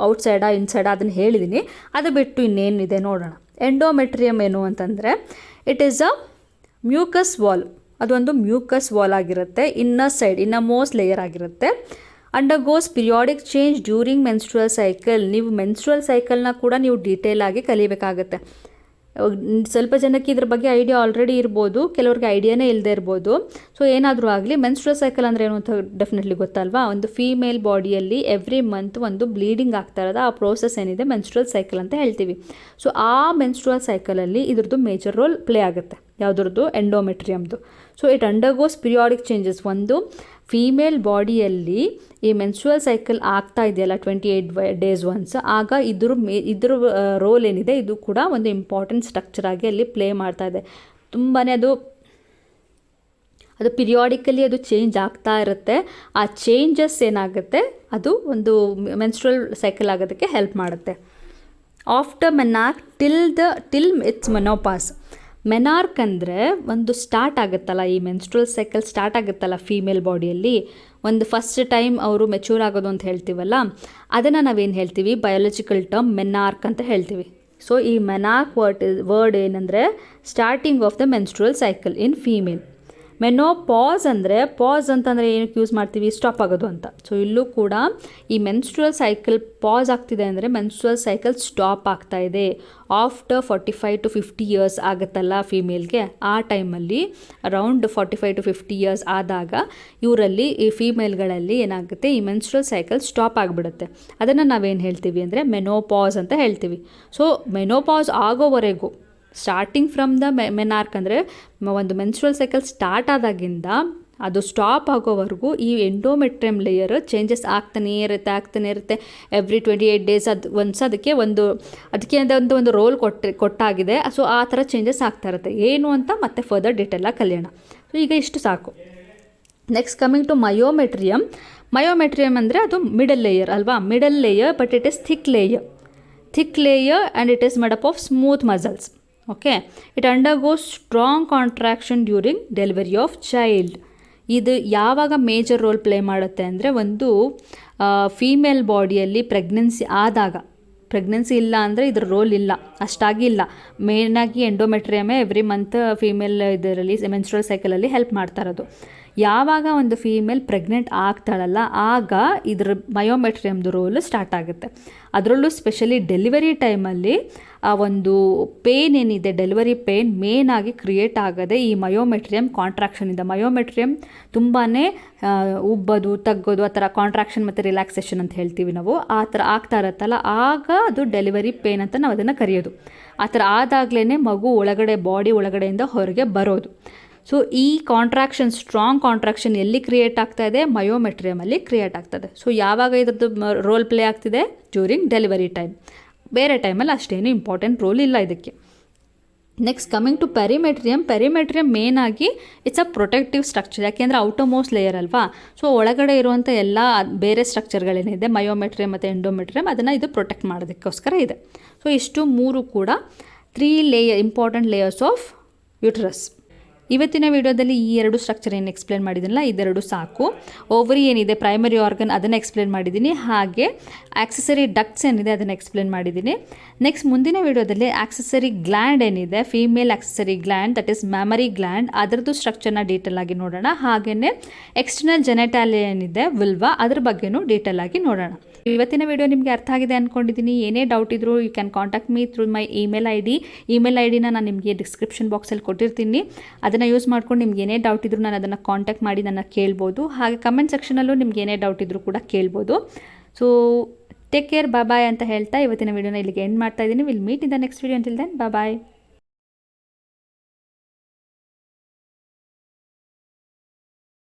ಔಟ್ಸೈಡಾ ಇನ್ಸೈಡಾ ಅದನ್ನು ಹೇಳಿದ್ದೀನಿ. ಅದು ಬಿಟ್ಟು ಇನ್ನೇನಿದೆ ನೋಡೋಣ. ಎಂಡೋಮೆಟ್ರಿಯಮ್ ಏನು ಅಂತಂದರೆ it is a mucus wall. ಅದೊಂದು ಮ್ಯೂಕಸ್ ವಾಲ್ ಆಗಿರುತ್ತೆ. ಇನ್ನರ್ ಮೋಸ್ಟ್ ಲೇಯರ್ ಆಗಿರುತ್ತೆ. Undergoes periodic change during menstrual cycle. ನೀವು ಮೆನ್ಸ್ಟ್ರುವಲ್ ಸೈಕಲ್ನ ಕೂಡ ನೀವು ಡೀಟೇಲ್ ಆಗಿ ಕಲಿಬೇಕಾಗುತ್ತೆ. ಸ್ವಲ್ಪ ಜನಕ್ಕೆ ಇದ್ರ ಬಗ್ಗೆ ಐಡಿಯಾ ಆಲ್ರೆಡಿ ಇರ್ಬೋದು, ಕೆಲವ್ರಿಗೆ ಐಡಿಯಾನೇ ಇಲ್ಲದೆ ಇರ್ಬೋದು. ಸೊ ಏನಾದರೂ ಆಗಲಿ, ಮೆನ್ಸ್ಟ್ರುವಲ್ ಸೈಕಲ್ ಅಂದರೆ ಏನು ಅಂತ ಡೆಫಿನೆಟ್ಲಿ ಗೊತ್ತಲ್ವಾ. ಒಂದು ಫೀಮೇಲ್ ಬಾಡಿಯಲ್ಲಿ ಎವ್ರಿ ಮಂತ್ ಒಂದು ಬ್ಲೀಡಿಂಗ್ ಆಗ್ತಾ ಇರೋದು, ಆ ಪ್ರೋಸೆಸ್ ಏನಿದೆ ಮೆನ್ಸ್ಟ್ರುವಲ್ ಸೈಕಲ್ ಅಂತ ಹೇಳ್ತೀವಿ. ಸೊ ಆ ಮೆನ್ಸ್ಟ್ರುವಲ್ ಸೈಕಲಲ್ಲಿ ಇದ್ರದ್ದು ಮೇಜರ್ ರೋಲ್ ಪ್ಲೇ ಆಗುತ್ತೆ. ಯಾವುದ್ರದ್ದು? ಎಂಡೋಮೆಟ್ರಿಯಮ್ದು. So it undergoes periodic changes. ಒಂದು ಫೀಮೇಲ್ ಬಾಡಿಯಲ್ಲಿ ಈ ಮೆನ್ಸ್ಟ್ರುವಲ್ ಸೈಕಲ್ ಆಗ್ತಾ ಇದೆಯಲ್ಲ 28 ಡೇಸ್ ಒನ್ಸ್, ಆಗ ಇದ್ರ ರೋಲ್ ಏನಿದೆ ಇದು ಕೂಡ ಒಂದು ಇಂಪಾರ್ಟೆಂಟ್ ಸ್ಟ್ರಕ್ಚರ್ ಆಗಿ ಅಲ್ಲಿ ಪ್ಲೇ ಮಾಡ್ತಾ ಇದೆ. ತುಂಬಾ ಅದು ಪಿರಿಯಾಡಿಕಲಿ ಅದು ಚೇಂಜ್ ಆಗ್ತಾ ಇರುತ್ತೆ. ಆ ಚೇಂಜಸ್ ಏನಾಗುತ್ತೆ ಅದು ಒಂದು ಮೆನ್ಸ್ಟ್ರಲ್ ಸೈಕಲ್ ಆಗೋದಕ್ಕೆ ಹೆಲ್ಪ್ ಮಾಡುತ್ತೆ. After menarche till it's menopause. Menarche ಅಂದರೆ ಒಂದು ಸ್ಟಾರ್ಟ್ ಆಗುತ್ತಲ್ಲ, ಈ ಮೆನ್ಸ್ಟ್ರಲ್ ಸೈಕಲ್ ಸ್ಟಾರ್ಟ್ ಆಗುತ್ತಲ್ಲ ಫೀಮೇಲ್ ಬಾಡಿಯಲ್ಲಿ, ಒಂದು ಫಸ್ಟ್ ಟೈಮ್ ಅವರು ಮೆಚೂರ್ ಆಗೋದು ಅಂತ ಹೇಳ್ತೀವಲ್ಲ, ಅದನ್ನು ನಾವೇನು ಹೇಳ್ತೀವಿ, ಬಯಾಲಜಿಕಲ್ ಟರ್ಮ್ ಮೆನಾರ್ಕ್ ಅಂತ ಹೇಳ್ತೀವಿ. ಸೊ ಈ ಮೆನಾರ್ಕ್ ವರ್ಡ್ ಏನಂದರೆ starting of the menstrual cycle in female. Menopause ಅಂದರೆ, ಪಾಸ್ ಅಂತಂದರೆ ಏನಕ್ಕೆ ಯೂಸ್ ಮಾಡ್ತೀವಿ, ಸ್ಟಾಪ್ ಆಗೋದು ಅಂತ. ಸೊ ಇಲ್ಲೂ ಕೂಡ ಈ ಮೆನ್ಸ್ಟ್ರಲ್ ಸೈಕಲ್ ಪಾಸ್ ಆಗ್ತಿದೆ ಅಂದರೆ ಮೆನ್ಸ್ಟ್ರಲ್ ಸೈಕಲ್ ಸ್ಟಾಪ್ ಆಗ್ತಾ ಇದೆ. ಆಫ್ಟರ್ 45 to 50 ಇಯರ್ಸ್ ಆಗುತ್ತಲ್ಲ ಫೀಮೇಲ್ಗೆ, ಆ ಟೈಮಲ್ಲಿ ಅರೌಂಡ್ 45 to 50 ಇಯರ್ಸ್ ಆದಾಗ ಇವರಲ್ಲಿ, ಈ ಫೀಮೇಲ್ಗಳಲ್ಲಿ ಏನಾಗುತ್ತೆ, ಈ ಮೆನ್ಸ್ಟ್ರಲ್ ಸೈಕಲ್ ಸ್ಟಾಪ್ ಆಗಿಬಿಡುತ್ತೆ. ಅದನ್ನು ನಾವೇನು ಹೇಳ್ತೀವಿ ಅಂದರೆ ಮೆನೋಪಾಸ್ ಅಂತ ಹೇಳ್ತೀವಿ. ಸೊ ಮೆನೋಪಾಸ್ ಆಗೋವರೆಗೂ, ಸ್ಟಾರ್ಟಿಂಗ್ ಫ್ರಮ್ ದ ಮೆನಾರ್ಕ್ ಅಂದರೆ ಒಂದು ಮೆನ್ಸ್ಟ್ರಲ್ ಸೈಕಲ್ ಸ್ಟಾರ್ಟ್ ಆದಾಗಿಂದ ಅದು ಸ್ಟಾಪ್ ಆಗೋವರೆಗೂ ಈ ಎಂಡೋಮೆಟ್ರಿಯಮ್ ಲೇಯರ್ ಚೇಂಜಸ್ ಆಗ್ತಾನೇ ಇರುತ್ತೆ. ಎವ್ರಿ 28 ಡೇಸ್ ಅದಕ್ಕೆ ಒಂದು ರೋಲ್ ಕೊಟ್ಟಾಗಿದೆ. ಸೊ ಆ ಥರ ಚೇಂಜಸ್ ಆಗ್ತಾ ಇರುತ್ತೆ. ಏನು ಅಂತ ಮತ್ತೆ ಫರ್ದರ್ ಡೀಟೇಲಾಗಿ ಕಲಿಯೋಣ. ಸೊ ಈಗ ಇಷ್ಟು ಸಾಕು. Next coming to myometrium. Myometrium ಅಂದರೆ ಅದು ಮಿಡಲ್ ಲೇಯರ್ ಅಲ್ವಾ, middle layer, but it is thick layer and it is made up of smooth muscles. Okay, it undergoes strong contraction during delivery of child. ಇದು ಯಾವಾಗ major role play ಮಾಡುತ್ತೆ ಅಂದರೆ, ಒಂದು female ಬಾಡಿಯಲ್ಲಿ pregnancy ಆದಾಗ, pregnancy ಇಲ್ಲ ಅಂದರೆ ಇದ್ರ ರೋಲ್ ಇಲ್ಲ, ಅಷ್ಟಾಗಿ ಇಲ್ಲ. ಮೇಯ್ನಾಗಿ ಎಂಡೋಮೆಟ್ರಿಯಮೇ ಎವ್ರಿ ಮಂತ್ ಫೀಮೇಲ್ ಇದರಲ್ಲಿ ಮೆನ್ಸ್ಟ್ರಲ್ ಸೈಕಲಲ್ಲಿ ಹೆಲ್ಪ್ ಮಾಡ್ತಾ ಇರೋದು. ಯಾವಾಗ ಒಂದು ಫೀಮೇಲ್ ಪ್ರೆಗ್ನೆಂಟ್ ಆಗ್ತಾಳಲ್ಲ, ಆಗ ಇದ್ರ ಮಯೋಮೆಟ್ರಿಯಮ್ದು ರೋಲು ಸ್ಟಾರ್ಟ್ ಆಗುತ್ತೆ. ಅದರಲ್ಲೂ ಸ್ಪೆಷಲಿ ಡೆಲಿವರಿ ಟೈಮಲ್ಲಿ ಆ ಒಂದು ಪೇನ್ ಏನಿದೆ, ಡೆಲಿವರಿ ಪೇನ್ ಮೇನ್ ಆಗಿ ಕ್ರಿಯೇಟ್ ಆಗೋದೇ ಈ ಮಯೋಮೆಟ್ರಿಯಮ್ ಕಾಂಟ್ರಾಕ್ಷನಿಂದ. ಮಯೋಮೆಟ್ರಿಯಮ್ ತುಂಬಾ ಉಬ್ಬೋದು, ತಗ್ಗೋದು, ಆ ಥರ ಕಾಂಟ್ರಾಕ್ಷನ್ ಮತ್ತು ರಿಲ್ಯಾಕ್ಸೇಷನ್ ಅಂತ ಹೇಳ್ತೀವಿ ನಾವು. ಆ ಥರ ಆಗ್ತಾ ಇರತ್ತಲ್ಲ, ಆಗ ಅದು ಡೆಲಿವರಿ ಪೇನ್ ಅಂತ ನಾವು ಅದನ್ನು ಕರೆಯೋದು. ಆ ಥರ ಆದಾಗಲೇ ಮಗು ಬಾಡಿ ಒಳಗಡೆಯಿಂದ ಹೊರಗೆ ಬರೋದು. ಸೊ ಈ ಕಾಂಟ್ರಾಕ್ಷನ್, ಸ್ಟ್ರಾಂಗ್ ಕಾಂಟ್ರಾಕ್ಷನ್ ಎಲ್ಲಿ ಕ್ರಿಯೇಟ್ ಆಗ್ತಾ ಇದೆ, ಮಯೋಮೆಟ್ರಿಯಮಲ್ಲಿ ಕ್ರಿಯೇಟ್ ಆಗ್ತದೆ. ಸೊ ಯಾವಾಗ ಇದ್ರದ್ದು ರೋಲ್ ಪ್ಲೇ ಆಗ್ತಿದೆ, ಡ್ಯೂರಿಂಗ್ ಡೆಲಿವರಿ ಟೈಮ್. ಬೇರೆ ಟೈಮಲ್ಲಿ ಅಷ್ಟೇನು ಇಂಪಾರ್ಟೆಂಟ್ ರೋಲ್ ಇಲ್ಲ ಇದಕ್ಕೆ. ನೆಕ್ಸ್ಟ್ ಕಮಿಂಗ್ ಟು ಪೆರಿಮೆಟ್ರಿಯಮ್ ಮೇನ್ ಆಗಿ ಇಟ್ಸ್ ಅ ಪ್ರೊಟೆಕ್ಟಿವ್ ಸ್ಟ್ರಕ್ಚರ್. ಯಾಕೆಂದರೆ ಔಟರ್ಮೋಸ್ಟ್ ಲೇಯರ್ ಅಲ್ವಾ. ಸೊ ಒಳಗಡೆ ಇರುವಂಥ ಎಲ್ಲ ಬೇರೆ ಸ್ಟ್ರಕ್ಚರ್ಗಳೇನಿದೆ, ಮಯೋಮೆಟ್ರಿಯಮ್ ಮತ್ತು ಎಂಡೋಮೆಟ್ರಿಯಮ್, ಅದನ್ನು ಇದು ಪ್ರೊಟೆಕ್ಟ್ ಮಾಡೋದಕ್ಕೋಸ್ಕರ ಇದೆ. ಸೊ ಇಷ್ಟು ಮೂರು ಕೂಡ 3 ಇಂಪಾರ್ಟೆಂಟ್ ಲೇಯರ್ಸ್ ಆಫ್ ಯುಟ್ರಸ್. ಇವತ್ತಿನ ವಿಡಿಯೋದಲ್ಲಿ ಈ 2 ಸ್ಟ್ರಕ್ಚರ್ ಏನು ಎಕ್ಸ್ಪ್ಲೇನ್ ಮಾಡಿದ್ದೀನಲ್ಲ, ಇದೆರಡು ಸಾಕು. ಓವರಿ ಏನಿದೆ, ಪ್ರೈಮರಿ ಆರ್ಗನ್, ಅದನ್ನು ಎಕ್ಸ್ಪ್ಲೇನ್ ಮಾಡಿದ್ದೀನಿ. ಹಾಗೆ ಆಕ್ಸೆಸರಿ ಡಕ್ಟ್ಸ್ ಏನಿದೆ ಅದನ್ನು ಎಕ್ಸ್ಪ್ಲೇನ್ ಮಾಡಿದ್ದೀನಿ. ನೆಕ್ಸ್ಟ್ ಮುಂದಿನ ವಿಡಿಯೋದಲ್ಲಿ ಆಕ್ಸೆಸರಿ ಗ್ಲ್ಯಾಂಡ್ ಏನಿದೆ, female accessory gland, that is mammary gland, ಅದರದ್ದು ಸ್ಟ್ರಕ್ಚರ್ನ ಡೀಟೇಲ್ ಆಗಿ ನೋಡೋಣ. ಹಾಗೆಯೇ ಎಕ್ಸ್ಟರ್ನಲ್ ಜೆನೆಟಾಲಿಯಾ ಏನಿದೆ, ವಿಲ್ವಾ, ಅದ್ರ ಬಗ್ಗೆನೂ ಡೀಟೇಲ್ ಆಗಿ ನೋಡೋಣ. ಇವತ್ತಿನ ವಿಡಿಯೋ ನಿಮಗೆ ಅರ್ಥ ಆಗಿದೆ ಅಂದ್ಕೊಂಡಿದ್ದೀನಿ. ಏನೇ ಡೌಟ್ ಇದ್ದರೂ you can contact me through my email ಐ ಡಿನ ನಾನು ನಿಮಗೆ ಡಿಸ್ಕ್ರಿಪ್ಷನ್ ಬಾಕ್ಸಲ್ಲಿ ಕೊಟ್ಟಿರ್ತೀನಿ. ಅದನ್ನು ಯೂಸ್ ಮಾಡ್ಕೊಂಡು ನಿಮ್ಗೆ ಏನೇ ಡೌಟ್ ಇದ್ದರೂ ನಾನು ಅದನ್ನು ಕಾಂಟ್ಯಾಕ್ಟ್ ಮಾಡಿ ನನ್ನ ಕೇಳ್ಬೋದು. ಹಾಗೆ ಕಮೆಂಟ್ ಸೆಕ್ಷನಲ್ಲೂ ನಿಮ್ಗೆ ಏನೇ ಡೌಟ್ ಇದ್ದರೂ ಕೂಡ ಕೇಳ್ಬೋದು. ಸೊ ಟೇಕ್ ಕೇರ್, ಬಾಯ್ ಅಂತ ಹೇಳ್ತಾ ಇವತ್ತಿನ ವಿಡಿಯೋನ ಇಲ್ಲಿಗೆ ಎಂಡ್ ಮಾಡ್ತಾ ಇದ್ದೀನಿ. Will meet in the next video. Until then bye.